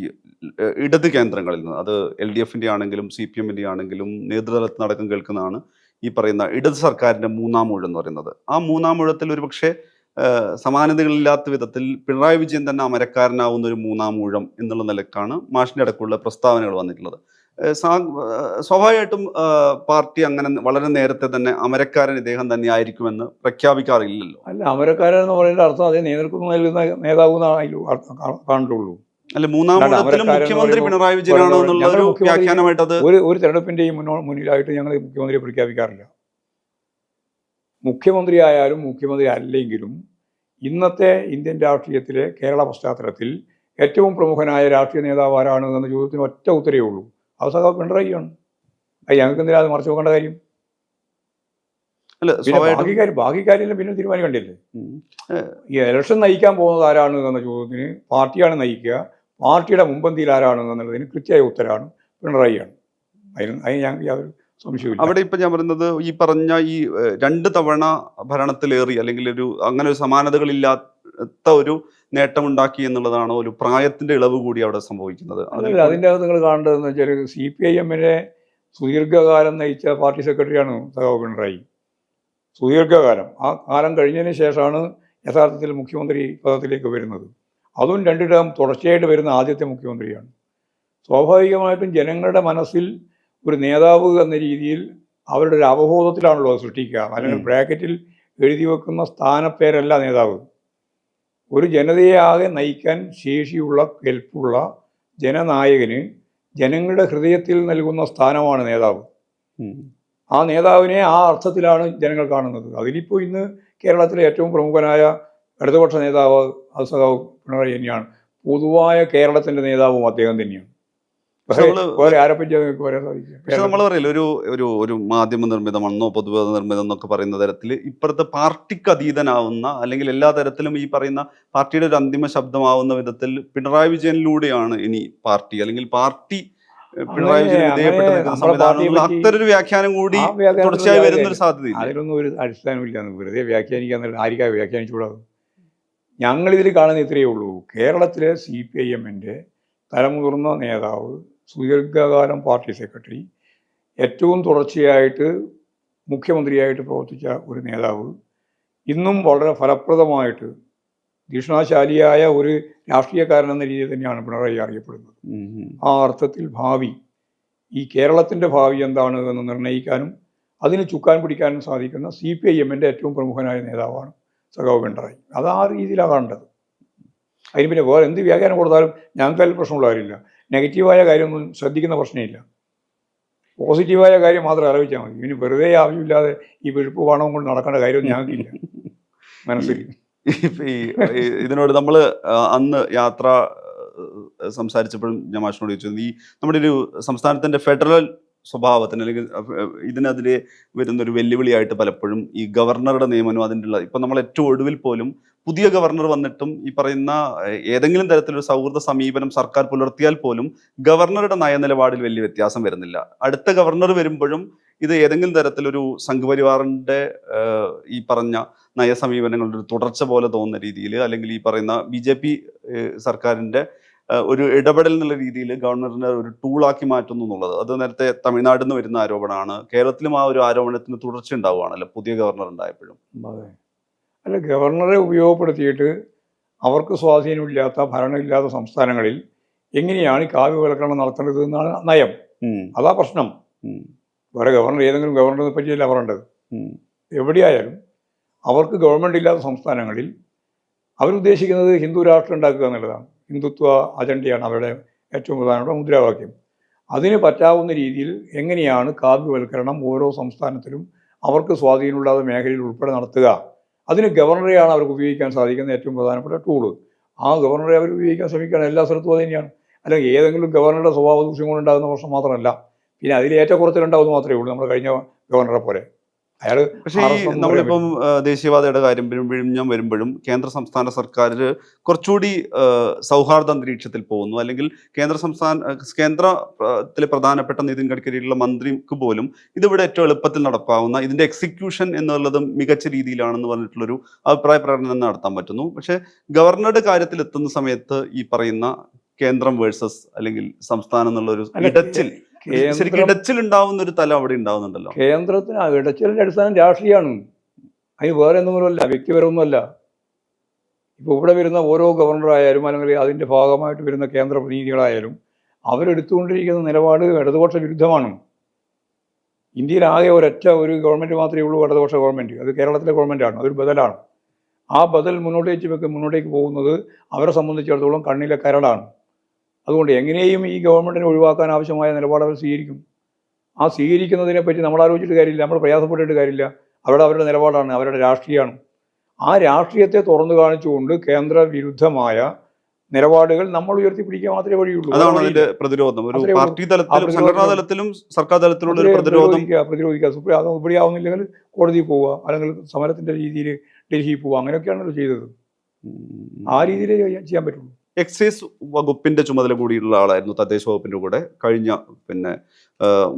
ഇടത് കേന്ദ്രങ്ങളിൽ നിന്ന്, അത് LDFിൻ്റെ ആണെങ്കിലും CPMൻ്റെ ആണെങ്കിലും നേതൃതലത്തിൽ നടക്കം കേൾക്കുന്നതാണ് ഈ പറയുന്ന ഇടത് സർക്കാരിൻ്റെ 3-ാം ഊഴം എന്ന് പറയുന്നത്. ആ 3-ാം ഊഴത്തിൽ ഒരുപക്ഷെ സമാനതകളില്ലാത്ത വിധത്തിൽ പിണറായി വിജയൻ തന്നെ അമരക്കാരനാവുന്ന ഒരു 3-ാം ഊഴം എന്നുള്ള നിലക്കാണ് മാഷിൻ്റെ അടക്കമുള്ള പ്രസ്താവനകൾ വന്നിട്ടുള്ളത്. സ്വാഭാവികമായിട്ടും പാർട്ടി അങ്ങനെ വളരെ നേരത്തെ തന്നെ അമരക്കാരൻ ഇദ്ദേഹം തന്നെ ആയിരിക്കുമെന്ന് പ്രഖ്യാപിക്കാറില്ലല്ലോ. അല്ല, അമരക്കാരൻ എന്ന് പറയുന്ന അർത്ഥം അതേ നേതൃത്വം നൽകുന്ന നേതാവ് കാണുള്ളൂ. അല്ല, 3-ാം ഊഴത്തിലും മുഖ്യമന്ത്രി പിണറായി വിജയനാണോ എന്നുള്ള ഒരു വ്യാഖ്യാനമായിട്ട് അത് ഒരു തെരഞ്ഞെടുപ്പിന്റെയും മുന്നിലായിട്ട് ഞങ്ങൾ മുഖ്യമന്ത്രിയെ പ്രഖ്യാപിക്കാറില്ല. മുഖ്യമന്ത്രി ആയാലും മുഖ്യമന്ത്രി അല്ലെങ്കിലും ഇന്നത്തെ ഇന്ത്യൻ രാഷ്ട്രീയത്തിലെ കേരള പശ്ചാത്തലത്തിൽ ഏറ്റവും പ്രമുഖനായ രാഷ്ട്രീയ നേതാവ് ആരാണ് എന്ന ചോദ്യത്തിന് ഒറ്റ ഉത്തരവേ ഉള്ളൂ, അത് സഖാവ് പിണറായിയാണ്. അത് ഞങ്ങൾക്ക് എന്തിനാ അത് മറച്ചു നോക്കേണ്ട കാര്യം? ബാക്കി കാര്യം പിന്നെ തീരുമാനിക്കണ്ടില്ലേ? ഈ ഇലക്ഷൻ നയിക്കാൻ പോകുന്നത് ആരാണ് എന്ന ചോദ്യത്തിന് പാർട്ടിയാണ് നയിക്കുക, പാർട്ടിയുടെ മുൻപന്തിയിൽ ആരാണ് എന്നുള്ളതിന് കൃത്യമായ ഉത്തരമാണ് പിണറായിയാണ്. അതിന് ഞങ്ങൾക്ക് യാതൊരു സംശയമില്ല. അവിടെ ഇപ്പം ഞാൻ പറയുന്നത് ഈ പറഞ്ഞ ഈ 2 തവണ ഭരണത്തിലേറി അല്ലെങ്കിൽ അങ്ങനെ ഒരു സമാനതകളില്ലാത്ത ഒരു നേട്ടമുണ്ടാക്കി എന്നുള്ളതാണ് ഒരു പ്രായത്തിന്റെ ഇളവ് കൂടി അവിടെ സംഭവിക്കുന്നത്. അതിൻ്റെ അകത്ത് നിങ്ങൾ കാണേണ്ടതെന്ന് വെച്ചാൽ CPIMനെ സുദീർഘകാലം നയിച്ച പാർട്ടി സെക്രട്ടറിയാണ് സഖാവ് പിണറായി. സുദീർഘകാലം, ആ കാലം കഴിഞ്ഞതിന് ശേഷമാണ് യഥാർത്ഥത്തിൽ മുഖ്യമന്ത്രി പദത്തിലേക്ക് വരുന്നത്. അതും 2 ടേം തുടർച്ചയായിട്ട് വരുന്ന ആദ്യത്തെ മുഖ്യമന്ത്രിയാണ്. സ്വാഭാവികമായിട്ടും ജനങ്ങളുടെ മനസ്സിൽ ഒരു നേതാവ് എന്ന രീതിയിൽ അവരുടെ ഒരു അവബോധത്തിലാണല്ലോ അത് സൃഷ്ടിക്കുക. അല്ലെങ്കിൽ ബ്രാക്കറ്റിൽ എഴുതി വെക്കുന്ന സ്ഥാനപ്പേരല്ല നേതാവ്. ഒരു ജനതയെ ആകെ നയിക്കാൻ ശേഷിയുള്ള കെൽപ്പുള്ള ജനനായകന് ജനങ്ങളുടെ ഹൃദയത്തിൽ നൽകുന്ന സ്ഥാനമാണ് നേതാവ്. ആ നേതാവിനെ ആ അർത്ഥത്തിലാണ് ജനങ്ങൾ കാണുന്നത്. അതിലിപ്പോൾ ഇന്ന് കേരളത്തിലെ ഏറ്റവും പ്രമുഖനായ ഇടതുപക്ഷ നേതാവ് അത് സഖാവ് പിണറായി തന്നെയാണ്. പൊതുവായ കേരളത്തിൻ്റെ നേതാവും അദ്ദേഹം തന്നെയാണ്. പക്ഷെ നമ്മൾ പറയില്ല ഒരു മാധ്യമ നിർമ്മിതമാണെന്നോ പൊതുവെ നിർമ്മിതം എന്നൊക്കെ പറയുന്ന തരത്തിൽ ഇപ്പുറത്തെ പാർട്ടിക്ക് അതീതനാവുന്ന അല്ലെങ്കിൽ എല്ലാ തരത്തിലും ഈ പറയുന്ന പാർട്ടിയുടെ ഒരു അന്തിമ ശബ്ദമാവുന്ന വിധത്തിൽ പിണറായി വിജയനിലൂടെയാണ് ഇനി പാർട്ടി അല്ലെങ്കിൽ പാർട്ടി പിണറായി വിജയൻ വിധേയപ്പെട്ട സംവിധാനം അത്തരൊരു വ്യാഖ്യാനം കൂടി തുടർച്ചയായി വരുന്നൊരു സാധ്യതയില്ല. അതിലൊന്നും ഒരു അടിസ്ഥാനമില്ല. വെറുതെ വ്യാഖ്യാനിക്കാൻ ആർക്കാ വ്യാഖ്യാനിച്ചുകൂടാതെ? ഞങ്ങളിതിൽ കാണുന്ന ഇത്രയേ ഉള്ളൂ. കേരളത്തിലെ CPIMൻ്റെ തലമുതിർന്ന നേതാവ്, സുദീർഘകാലം പാർട്ടി സെക്രട്ടറി, ഏറ്റവും തുടർച്ചയായിട്ട് മുഖ്യമന്ത്രിയായിട്ട് പ്രവർത്തിച്ച ഒരു നേതാവ്, ഇന്നും വളരെ ഫലപ്രദമായിട്ട് ഭീഷണാശാലിയായ ഒരു രാഷ്ട്രീയക്കാരൻ എന്ന രീതിയിൽ തന്നെയാണ് പിണറായി അറിയപ്പെടുന്നത്. ആ അർത്ഥത്തിൽ ഭാവി, ഈ കേരളത്തിൻ്റെ ഭാവി എന്താണ് എന്ന് നിർണ്ണയിക്കാനും അതിന് ചുക്കാൻ പിടിക്കാനും സാധിക്കുന്ന CPIMൻ്റെ ഏറ്റവും പ്രമുഖനായ നേതാവാണ് സഖാവ് പിണറായി. അത് ആ രീതിയിലാണ് കാണേണ്ടത്. അതിന് പിന്നെ വേറെ എന്ത് വ്യാഖ്യാനം കൊടുത്താലും ഞങ്ങൾക്ക് അതിൽ പ്രശ്നമുള്ള കാര്യമില്ല. നെഗറ്റീവായ കാര്യമൊന്നും ശ്രദ്ധിക്കുന്ന പ്രശ്നമില്ല. പോസിറ്റീവായ കാര്യം മാത്രം ആലോചിച്ചാൽ മതി. ഇനി വെറുതെ ആവശ്യമില്ലാതെ ഈ വെളുപ്പ് പണവും കൊണ്ട് നടക്കേണ്ട കാര്യമൊന്നും ഞങ്ങൾക്കില്ല മനസ്സിൽ. ഇതിനോട് നമ്മൾ അന്ന് യാത്ര സംസാരിച്ചപ്പോഴും ഞാൻ മാഷിനോട് ചോദിച്ചു, ഈ നമ്മുടെ ഒരു സംസ്ഥാനത്തിൻ്റെ ഫെഡറൽ സ്വഭാവത്തിന് അല്ലെങ്കിൽ ഇതിനെതിരെ വരുന്നൊരു വെല്ലുവിളിയായിട്ട് പലപ്പോഴും ഈ ഗവർണറുടെ നിയമനം അതിൻ്റെ ഇപ്പം നമ്മൾ ഏറ്റവും ഒടുവിൽ പോലും പുതിയ ഗവർണർ വന്നിട്ടും ഈ പറയുന്ന ഏതെങ്കിലും തരത്തിലൊരു സൗഹൃദ സമീപനം സർക്കാർ പുലർത്തിയാൽ പോലും ഗവർണറുടെ നയനിലപാടിൽ വലിയ വ്യത്യാസം വരുന്നില്ല. അടുത്ത ഗവർണർ വരുമ്പോഴും ഇത് ഏതെങ്കിലും തരത്തിലൊരു സംഘപരിവാറിൻ്റെ ഈ പറഞ്ഞ നയസമീപനങ്ങളുടെ ഒരു തുടർച്ച പോലെ തോന്നുന്ന രീതിയിൽ, അല്ലെങ്കിൽ ഈ പറയുന്ന BJP സർക്കാരിൻ്റെ ഒരു ഇടപെടൽ എന്നുള്ള രീതിയിൽ ഗവർണറിനെ ഒരു ടൂളാക്കി മാറ്റുന്നു എന്നുള്ളത്, അത് നേരത്തെ തമിഴ്നാട്ടിൽ നിന്ന് വരുന്ന ആരോപണമാണ്. കേരളത്തിലും ആ ഒരു ആരോപണത്തിന് തുടർച്ച ഉണ്ടാവുകയാണല്ലോ പുതിയ ഗവർണർ ഉണ്ടായപ്പോഴും. അതെ. അല്ല, ഗവർണറെ ഉപയോഗപ്പെടുത്തിയിട്ട് അവർക്ക് സ്വാധീനമില്ലാത്ത ഭരണമില്ലാത്ത സംസ്ഥാനങ്ങളിൽ എങ്ങനെയാണ് ഈ കാവ്യവൽക്കരണം നടത്തേണ്ടത് എന്നാണ് നയം. അതാ പ്രശ്നം. വേറെ ഗവർണർ ഏതെങ്കിലും ഗവർണറിനെ പറ്റിയല്ല പറയേണ്ടത്. എവിടെയായാലും അവർക്ക് ഗവൺമെൻറ് ഇല്ലാത്ത സംസ്ഥാനങ്ങളിൽ അവരുദ്ദേശിക്കുന്നത് ഹിന്ദു രാഷ്ട്രം ഉണ്ടാക്കുക എന്നുള്ളതാണ്. ഹിന്ദുത്വ അജണ്ടയാണ് അവരുടെ ഏറ്റവും പ്രധാനപ്പെട്ട മുദ്രാവാക്യം. അതിന് പറ്റാവുന്ന രീതിയിൽ എങ്ങനെയാണ് കാവ്യവൽക്കരണം ഓരോ സംസ്ഥാനത്തിലും അവർക്ക് സ്വാധീനമുള്ള മേഖലയിൽ ഉൾപ്പെടെ നടത്തുക, അതിന് ഗവർണറെയാണ് അവർക്ക് ഉപയോഗിക്കാൻ സാധിക്കുന്ന ഏറ്റവും പ്രധാനപ്പെട്ട ടൂള്. ആ ഗവർണറെ അവർ ഉപയോഗിക്കാൻ ശ്രമിക്കുകയാണ്. എല്ലാ സ്ഥലത്തും അത് തന്നെയാണ്. അല്ലെങ്കിൽ ഏതെങ്കിലും ഗവർണറുടെ സ്വഭാവ ദൂഷ്യം കൊണ്ടുണ്ടാകുന്ന പ്രശ്നം മാത്രമല്ല, പിന്നെ അതിൽ ഏറ്റക്കുറച്ചിലുണ്ടാവുന്ന മാത്രമേ ഉള്ളൂ. നമ്മൾ കഴിഞ്ഞ ഗവർണറെ പോലെ അയാൾ. പക്ഷേ ഈ നമ്മളിപ്പം ദേശീയവാദയുടെ കാര്യം വരുമ്പോഴും കേന്ദ്ര സംസ്ഥാന സർക്കാർ കുറച്ചുകൂടി സൗഹാർദ്ദ അന്തരീക്ഷത്തിൽ പോകുന്നു. അല്ലെങ്കിൽ കേന്ദ്രത്തിലെ പ്രധാനപ്പെട്ട നിതിൻ ഗഡ്കരിയിലുള്ള മന്ത്രിക്ക് പോലും ഇതിവിടെ ഏറ്റവും എളുപ്പത്തിൽ നടപ്പാവുന്ന, ഇതിന്റെ എക്സിക്യൂഷൻ എന്നുള്ളതും മികച്ച രീതിയിലാണെന്ന് പറഞ്ഞിട്ടുള്ളൊരു അഭിപ്രായ പ്രകടനം നടത്താൻ പറ്റുന്നു. പക്ഷേ ഗവർണറുടെ കാര്യത്തിൽ എത്തുന്ന സമയത്ത് ഈ പറയുന്ന കേന്ദ്രം വേഴ്സസ് അല്ലെങ്കിൽ സംസ്ഥാനം എന്നുള്ള ഒരു ഇടച്ചിൽ ഉണ്ടാവുന്ന ഒരു തലം അവിടെ ഉണ്ടാവുന്നുണ്ടല്ലോ. കേന്ദ്രത്തിന് ഇടച്ചിലിന്റെ അടിസ്ഥാനം രാഷ്ട്രീയമാണ്. അതിന് വേറെ എന്തെങ്കിലുമല്ല, വ്യക്തിപരമൊന്നുമല്ല. ഇപ്പോൾ ഇവിടെ വരുന്ന ഓരോ ഗവർണറായാലും അല്ലെങ്കിൽ അതിൻ്റെ ഭാഗമായിട്ട് വരുന്ന കേന്ദ്ര പ്രതിനിധികളായാലും അവരെടുത്തുകൊണ്ടിരിക്കുന്ന നിലപാട് ഇടതുപക്ഷ വിരുദ്ധമാണ്. ഇന്ത്യയിലാകെ ഒരു ഗവൺമെൻറ് മാത്രമേ ഉള്ളൂ, ഇടതുപക്ഷ ഗവൺമെൻറ്. അത് കേരളത്തിലെ ഗവൺമെൻറ്റാണ്. അതൊരു ബദലാണ്. ആ ബദൽ മുന്നോട്ടേക്ക് പോകുന്നത് അവരെ സംബന്ധിച്ചിടത്തോളം കണ്ണിലെ കരടാണ്. അതുകൊണ്ട് എങ്ങനെയും ഈ ഗവൺമെൻറ്റിനെ ഒഴിവാക്കാൻ ആവശ്യമായ നിലപാട് അവർ സ്വീകരിക്കും. ആ സ്വീകരിക്കുന്നതിനെ പറ്റി നമ്മൾ ആലോചിച്ചിട്ട് കാര്യമില്ല, നമ്മൾ പ്രയാസപ്പെട്ടിട്ട് കാര്യമില്ല. അവരുടെ നിലപാടാണ്, അവരുടെ രാഷ്ട്രീയമാണ്. ആ രാഷ്ട്രീയത്തെ തുറന്നു കാണിച്ചുകൊണ്ട് കേന്ദ്ര വിരുദ്ധമായ നിലപാടുകൾ നമ്മൾ ഉയർത്തിപ്പിടിക്കുക മാത്രമേ വഴിയുള്ളൂ. അതാണ് അതിന്റെ പ്രതിരോധം. ഒരു പാർട്ടി തലത്തിലും സംഘടനാ തലത്തിലും സർക്കാർ തലത്തിലുള്ള ഒരു പ്രതിരോധിക്കുക. സുപ്രീം ഇവിടെ ആവുന്നില്ലെങ്കിൽ കോടതിയിൽ പോവുക, അല്ലെങ്കിൽ സമരത്തിന്റെ രീതിയിൽ ഡൽഹിയിൽ പോവുക, അങ്ങനെയൊക്കെയാണല്ലോ ചെയ്തത്. ആ രീതിയിൽ ചെയ്യാൻ പറ്റുള്ളൂ. എക്സൈസ് വകുപ്പിന്റെ ചുമതല കൂടിയുള്ള ആളായിരുന്നു തദ്ദേശ വകുപ്പിന്റെ കൂടെ കഴിഞ്ഞ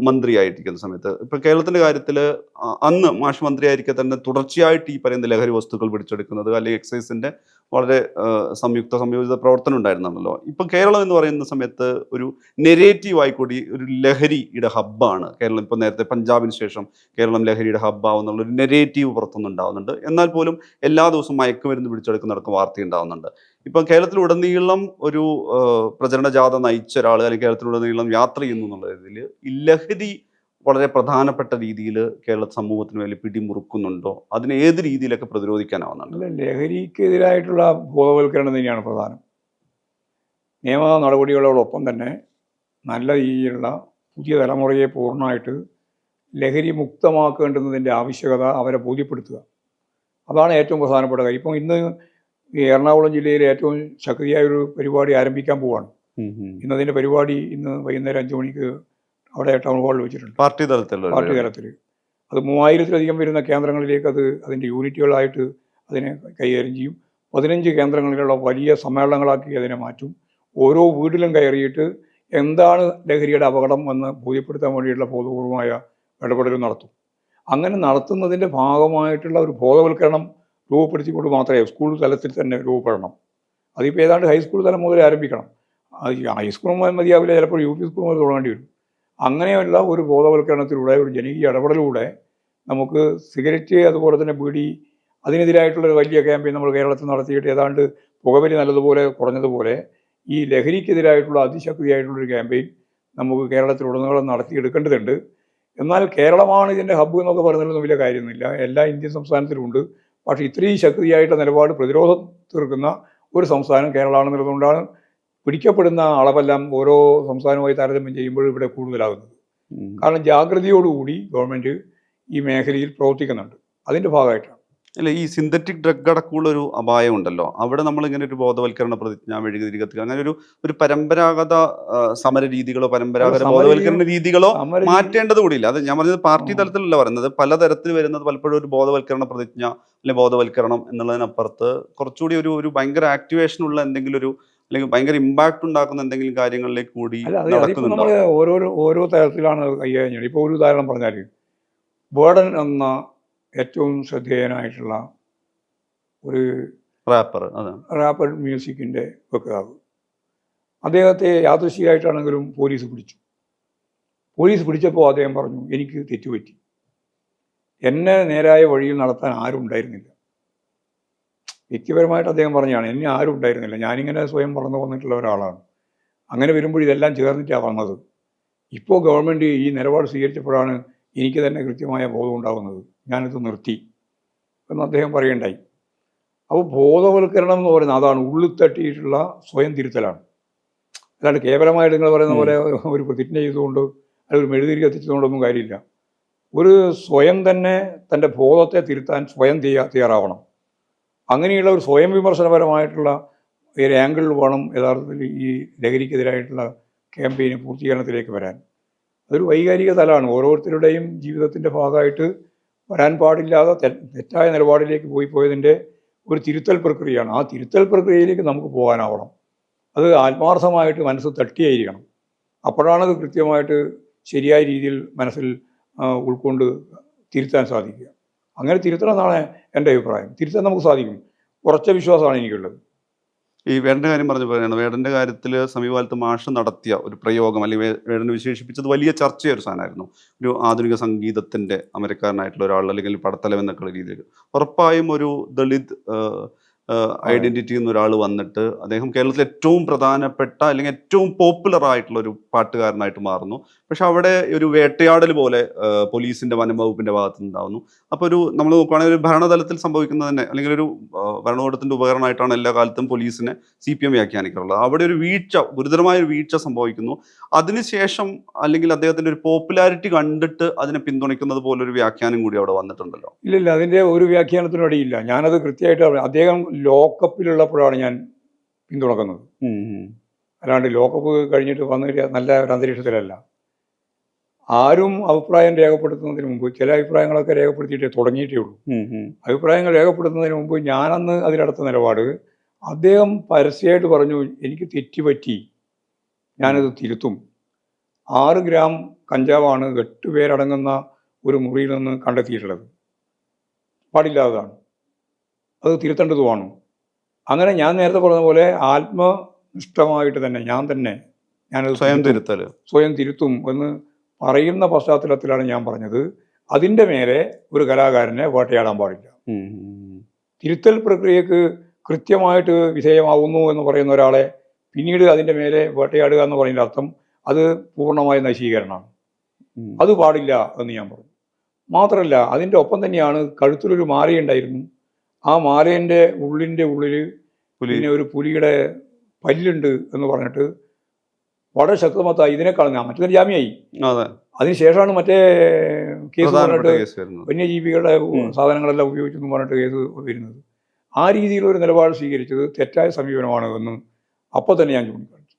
മന്ത്രിയായിരിക്കുന്ന സമയത്ത്. ഇപ്പൊ കേരളത്തിന്റെ കാര്യത്തിൽ അന്ന് മാഷ് മന്ത്രിയായിരിക്കെ തന്നെ തുടർച്ചയായിട്ട് ഈ പറയുന്ന ലഹരി വസ്തുക്കൾ പിടിച്ചെടുക്കുന്നത്, അല്ലെങ്കിൽ എക്സൈസിന്റെ വളരെ സംയോജിത പ്രവർത്തനം ഉണ്ടായിരുന്നല്ലോ. ഇപ്പം കേരളം എന്ന് പറയുന്ന സമയത്ത് ഒരു നെരേറ്റീവായി കൂടി ഒരു ലഹരിയുടെ ഹബ്ബാണ് കേരളം. ഇപ്പം നേരത്തെ പഞ്ചാബിന് ശേഷം കേരളം ലഹരിയുടെ ഹബ്ബാവുന്നുള്ള ഒരു നെരേറ്റീവ് പുറത്തുനിന്നുണ്ടാവുന്നുണ്ട്. എന്നാൽ പോലും എല്ലാ ദിവസവും മയക്കുമരുന്ന് പിടിച്ചെടുക്കുന്നിടക്ക് വാർത്ത ഉണ്ടാവുന്നുണ്ട്. ഇപ്പം കേരളത്തിലുടനീളം ഒരു പ്രചരണ ജാഥ നയിച്ച ഒരാൾ, അല്ലെങ്കിൽ കേരളത്തിലുടനീളം യാത്ര ചെയ്യുന്നു എന്നുള്ള ഇതിൽ ഈ ലഹരി വളരെ പ്രധാനപ്പെട്ട രീതിയിൽ കേരള സമൂഹത്തിന് വേണ്ടി പിടിമുറുക്കുന്നുണ്ടോ? അതിനെ ഏത് രീതിയിലൊക്കെ പ്രതിരോധിക്കാനാവുന്നുണ്ട്? ലഹരിക്കെതിരായിട്ടുള്ള ബോധവൽക്കരണം തന്നെയാണ് പ്രധാനം. നിയമ നടപടികളോടൊപ്പം തന്നെ നല്ല രീതിയിലുള്ള പുതിയ തലമുറയെ പൂർണ്ണമായിട്ട് ലഹരി മുക്തമാക്കേണ്ടുന്നതിൻ്റെ ആവശ്യകത അവരെ ബോധ്യപ്പെടുത്തുക. അതാണ് ഏറ്റവും പ്രധാനപ്പെട്ട കാര്യം. ഇപ്പം ഇന്ന് ഈ എറണാകുളം ജില്ലയിൽ ഏറ്റവും ശക്തിയായൊരു പരിപാടി ആരംഭിക്കാൻ പോവുകയാണ്. ഇന്നതിൻ്റെ പരിപാടി ഇന്ന് വൈകുന്നേരം 5 മണിക്ക് അവിടെ ടൗൺ ഹാളിൽ വെച്ചിട്ടുണ്ട്. പാർട്ടി തലത്തിൽ അത് 3000-ലധികം വരുന്ന കേന്ദ്രങ്ങളിലേക്ക് അതിൻ്റെ യൂണിറ്റുകളായിട്ട് അതിനെ കൈകാര്യം ചെയ്യും. 15 കേന്ദ്രങ്ങളിലുള്ള വലിയ സമ്മേളനങ്ങളാക്കി അതിനെ മാറ്റും. ഓരോ വീട്ടിലും കയറിയിട്ട് എന്താണ് ലഹരിയുടെ അപകടം എന്ന് ബോധ്യപ്പെടുത്താൻ വേണ്ടിയിട്ടുള്ള ബോധപൂർവമായ ഇടപെടൽ നടത്തും. അങ്ങനെ നടത്തുന്നതിൻ്റെ ഭാഗമായിട്ടുള്ള ഒരു ബോധവൽക്കരണം രൂപപ്പെടുത്തിക്കൊണ്ട് മാത്രമേ സ്കൂൾ തലത്തിൽ തന്നെ രൂപപ്പെടണം. അതിപ്പോൾ ഏതാണ്ട് ഹൈസ്കൂൾ തലം മുതൽ ആരംഭിക്കണം. ഹൈസ്കൂൾ മതിയാവില്ല, ചിലപ്പോൾ UP സ്കൂൾ മുതൽ തുടങ്ങേണ്ടി വരും. അങ്ങനെയുള്ള ഒരു ബോധവൽക്കരണത്തിലൂടെ, ഒരു ജനകീയ ഇടപെടലിലൂടെ നമുക്ക് സിഗരറ്റ്, അതുപോലെ തന്നെ ബീഡി, അതിനെതിരായിട്ടുള്ളൊരു വലിയ ക്യാമ്പയിൻ നമ്മൾ കേരളത്തിൽ നടത്തിയിട്ട് ഏതാണ്ട് പുകവലി നല്ലതുപോലെ കുറഞ്ഞതുപോലെ ഈ ലഹരിക്കെതിരായിട്ടുള്ള അതിശക്തിയായിട്ടുള്ളൊരു ക്യാമ്പയിൻ നമുക്ക് കേരളത്തിലുടനീളം നടത്തിയെടുക്കേണ്ടതുണ്ട്. എന്നാൽ കേരളമാണ് ഇതിൻ്റെ ഹബ്ബ് എന്നൊക്കെ പറയുന്നതിലൊന്നും വലിയ കാര്യമൊന്നുമില്ല. എല്ലാ ഇന്ത്യൻ സംസ്ഥാനത്തിലും ഉണ്ട്. പക്ഷേ ഇത്രയും ശക്തിയായിട്ടുള്ള നിലപാട്, പ്രതിരോധം തീർക്കുന്ന ഒരു സംസ്ഥാനം കേരളമാണെന്നുള്ളതുകൊണ്ടാണ് പിടിക്കപ്പെടുന്ന അളവെല്ലാം ഓരോ സംസ്ഥാനവുമായി താരതമ്യം ചെയ്യുമ്പോൾ ഇവിടെ കൂടുതലാകുന്നത്. കാരണം ജാഗ്രതയോടുകൂടി ഗവൺമെൻറ് ഈ മേഖലയിൽ പ്രവർത്തിക്കുന്നുണ്ട്. അതിൻ്റെ ഭാഗമായിട്ടാണ്. അല്ല, ഈ സിന്തറ്റിക് ഡ്രഗ് അടക്കമുള്ള ഒരു അപായം ഉണ്ടല്ലോ. അവിടെ നമ്മൾ ഇങ്ങനെ ഒരു ബോധവൽക്കരണ പ്രതിജ്ഞ, മെഴുകുതിരി കത്തിക്കുക, അങ്ങനെ ഒരു പരമ്പരാഗത സമര രീതികളോ അല്ല, പരമ്പരാഗത സമരരീതി ബോധവൽക്കരണ രീതികളോ സമരരീതി മാറ്റേണ്ടത് കൂടിയില്ല. അത് ഞാൻ പറഞ്ഞത് പാർട്ടി ആ. തലത്തിലല്ല പറയുന്നത്. പലതരത്തിൽ വരുന്നത് പലപ്പോഴും ഒരു ബോധവൽക്കരണ പ്രതിജ്ഞ അല്ലെങ്കിൽ ബോധവൽക്കരണം എന്നുള്ളതിനപ്പുറത്ത് കുറച്ചുകൂടി ഒരു ഭയങ്കര ആക്ടിവേഷൻ ഉള്ള എന്തെങ്കിലും അല്ലെങ്കിൽ ഭയങ്കര ഇമ്പാക്ട് ഉണ്ടാക്കുന്ന എന്തെങ്കിലും കാര്യങ്ങളിലേക്ക് കൂടി അല്ല അതിപ്പോൾ നടക്കുന്നുണ്ടോ? നമ്മൾ ഓരോ തരത്തിലാണ് കൈകാര്യം ചെയ്യുന്നത്. ഇപ്പോൾ ഒരു ഉദാഹരണം പറഞ്ഞാൽ ബേർഡൻ എന്ന ഏറ്റവും ശ്രദ്ധേയനായിട്ടുള്ള ഒരു റാപ്പർ, അതെ. റാപ്പർ മ്യൂസിക്കിൻ്റെ വക്താവ്, അദ്ദേഹത്തെ യാദൃശ്ചികമായിട്ടാണെങ്കിലും പോലീസ് പിടിച്ചു. പോലീസ് പിടിച്ചപ്പോൾ അദ്ദേഹം പറഞ്ഞു, എനിക്ക് തെറ്റുപറ്റി, എന്നെ നേരായ വഴിയിൽ നടത്താൻ ആരും ഉണ്ടായിരുന്നില്ല. വ്യക്തിപരമായിട്ട് അദ്ദേഹം പറഞ്ഞാണ്, എന്നെ ആരും ഉണ്ടായിരുന്നില്ല, ഞാനിങ്ങനെ സ്വയം വളർന്നു വന്നിട്ടുള്ള ഒരാളാണ്. അങ്ങനെ വരുമ്പോൾ ഇതെല്ലാം ചേർന്നിട്ടാണ് വന്നത്. ഇപ്പോൾ ഗവൺമെൻറ് ഈ നിലപാട് സ്വീകരിച്ചപ്പോഴാണ് എനിക്ക് തന്നെ കൃത്യമായ ബോധം ഉണ്ടാകുന്നത്, ഞാനിത് നിർത്തി എന്ന് അദ്ദേഹം പറയുണ്ടായി. അപ്പോൾ ബോധവൽക്കരണം എന്ന് പറയുന്നത് അതാണ്, ഉള്ളിൽ തട്ടിയിട്ടുള്ള സ്വയം തിരുത്തലാണ്. അല്ലാണ്ട് കേവലമായിട്ട് നിങ്ങൾ പറയുന്ന പോലെ ഒരു പ്രതിജ്ഞ ചെയ്തുകൊണ്ട് അല്ലെങ്കിൽ ഒരു മെഴുതിരി കത്തിച്ചതുകൊണ്ടൊന്നും കാര്യമില്ല. ഒരു സ്വയം തന്നെ തൻ്റെ ബോധത്തെ തിരുത്താൻ സ്വയം തയ്യാറാവണം. അങ്ങനെയുള്ള ഒരു സ്വയം വിമർശനപരമായിട്ടുള്ള ഒരു ആംഗിളിൽ വേണം യഥാർത്ഥത്തിൽ ഈ ലഹരിക്കെതിരായിട്ടുള്ള ക്യാമ്പയിന് പൂർത്തീകരണത്തിലേക്ക് വരാൻ. അതൊരു വൈകാരിക തലമാണ്. ഓരോരുത്തരുടെയും ജീവിതത്തിൻ്റെ ഭാഗമായിട്ട് വരാൻ പാടില്ലാതെ തെറ്റായ നിലപാടിലേക്ക് പോയതിൻ്റെ ഒരു തിരുത്തൽ പ്രക്രിയയാണ്. ആ തിരുത്തൽ പ്രക്രിയയിലേക്ക് നമുക്ക് പോകാനാവണം. അത് ആത്മാർത്ഥമായിട്ട് മനസ്സ് തട്ടിയായിരിക്കണം. അപ്പോഴാണ് അത് കൃത്യമായിട്ട് ശരിയായ രീതിയിൽ മനസ്സിൽ ഉൾക്കൊണ്ട് തിരുത്താൻ സാധിക്കുക. അങ്ങനെ തിരുത്തണം എന്നാണ് എൻ്റെ അഭിപ്രായം. തിരുത്താൻ നമുക്ക് സാധിക്കും. ഉറച്ച വിശ്വാസമാണ് എനിക്കുള്ളത്. ഈ വേടൻ്റെ കാര്യം പറഞ്ഞു പറയുകയാണ്. വേടൻ്റെ കാര്യത്തിൽ സമീപകാലത്ത് മാഷ് നടത്തിയ ഒരു പ്രയോഗം, അല്ലെങ്കിൽ വേടനെ വിശേഷിപ്പിച്ചത് വലിയ ചർച്ചയായ ഒരു സാധനമായിരുന്നു. ഒരു ആധുനിക സംഗീതത്തിൻ്റെ അമരക്കാരനായിട്ടുള്ള ഒരാൾ, അല്ലെങ്കിൽ പടത്തലവൻ എന്നൊക്കെയുള്ള രീതിയിൽ ഉറപ്പായും ഒരു ദളിത് ഐഡന്റിറ്റി എന്നൊരാൾ വന്നിട്ട് അദ്ദേഹം കേരളത്തിലെ ഏറ്റവും പ്രധാനപ്പെട്ട അല്ലെങ്കിൽ ഏറ്റവും പോപ്പുലർ ആയിട്ടുള്ള ഒരു പാട്ടുകാരനായിട്ട് മാറുന്നു. പക്ഷെ അവിടെ ഒരു വേട്ടയാടൽ പോലെ പോലീസിന്റെ വനംവകുപ്പിന്റെ ഭാഗത്ത് നിന്നുണ്ടാവുന്നു. അപ്പോൾ നമ്മൾ നോക്കുകയാണെങ്കിൽ ഒരു ഭരണതലത്തിൽ സംഭവിക്കുന്നത് തന്നെ, അല്ലെങ്കിൽ ഒരു ഭരണകൂടത്തിന്റെ ഉപകരണമായിട്ടാണ് എല്ലാ കാലത്തും പോലീസിനെ CPM വ്യാഖ്യാനിക്കാറുള്ളത്. അവിടെ ഒരു ഗുരുതരമായ ഒരു വീഴ്ച സംഭവിക്കുന്നു. അതിനുശേഷം അല്ലെങ്കിൽ അദ്ദേഹത്തിന്റെ ഒരു പോപ്പുലാരിറ്റി കണ്ടിട്ട് അതിനെ പിന്തുണയ്ക്കുന്നത് പോലൊരു വ്യാഖ്യാനം കൂടി അവിടെ വന്നിട്ടുണ്ടല്ലോ. ഇല്ലില്ല, അതിൻ്റെ ഒരു വ്യാഖ്യാനത്തിനും ഇടയില്ല. ഞാനത് കൃത്യമായിട്ട് അദ്ദേഹം ലോക്കപ്പിലുള്ളപ്പോഴാണ് ഞാൻ പിന്തുണക്കുന്നത്. അല്ലാണ്ട് ലോക്കപ്പ് കഴിഞ്ഞിട്ട് വന്നിട്ട് നല്ല ഒരു അന്തരീക്ഷത്തിലല്ല. ആരും അഭിപ്രായം രേഖപ്പെടുത്തുന്നതിന് മുമ്പ് ചില അഭിപ്രായങ്ങളൊക്കെ രേഖപ്പെടുത്തിയിട്ടേ തുടങ്ങിയിട്ടേ ഉള്ളൂ. അഭിപ്രായങ്ങൾ രേഖപ്പെടുത്തുന്നതിന് മുമ്പ് ഞാനന്ന് അതിലെടുത്ത നിലപാട്, അദ്ദേഹം പരസ്യമായിട്ട് പറഞ്ഞു, എനിക്ക് തെറ്റുപറ്റി, ഞാനത് തിരുത്തും. 6 ഗ്രാം കഞ്ചാവാണ് 8 പേരടങ്ങുന്ന ഒരു മുറിയിൽ നിന്ന് കണ്ടെത്തിയിട്ടുള്ളത്. പാടില്ലാത്തതാണ്, അത് തിരുത്തേണ്ടതുമാണ്. അങ്ങനെ ഞാൻ നേരത്തെ പറഞ്ഞ പോലെ ആത്മനിഷ്ഠമായിട്ട് തന്നെ ഞാനത് സ്വയം തിരുത്തും എന്ന് പറയുന്ന പശ്ചാത്തലത്തിലാണ് ഞാൻ പറഞ്ഞത്. അതിൻ്റെ മേലെ ഒരു കലാകാരനെ വേട്ടയാടാൻ പാടില്ല. തിരുത്തൽ പ്രക്രിയക്ക് കൃത്യമായിട്ട് വിധേയമാവുന്നു എന്ന് പറയുന്ന ഒരാളെ പിന്നീട് അതിൻ്റെ മേലെ വേട്ടയാടുക എന്ന് പറയുന്ന അർത്ഥം അത് പൂർണ്ണമായ നശീകരണമാണ്. അത് പാടില്ല എന്ന് ഞാൻ പറഞ്ഞു. മാത്രമല്ല, അതിൻ്റെ ഒപ്പം തന്നെയാണ് കഴുത്തിലൊരു മാലയുണ്ടായിരുന്നു. ആ മാലേൻ്റെ ഉള്ളിൽ പിന്നെ ഒരു പുലിയുടെ പല്ലുണ്ട് എന്ന് പറഞ്ഞിട്ട് വളരെ ശക്തമത്തായി ഇതിനേക്കാൾ മറ്റൊരു ജാമ്യമായി. അതിനുശേഷമാണ് മറ്റേ കേസ് പറഞ്ഞിട്ട് വന്യജീവികളുടെ സാധനങ്ങളെല്ലാം ഉപയോഗിച്ചെന്ന് പറഞ്ഞിട്ട് കേസ് വരുന്നത്. ആ രീതിയിലൊരു നിലപാട് സ്വീകരിച്ചത് തെറ്റായ സമീപനമാണ് എന്ന് അപ്പോൾ തന്നെ ഞാൻ ചൂണ്ടിക്കാണിച്ചു.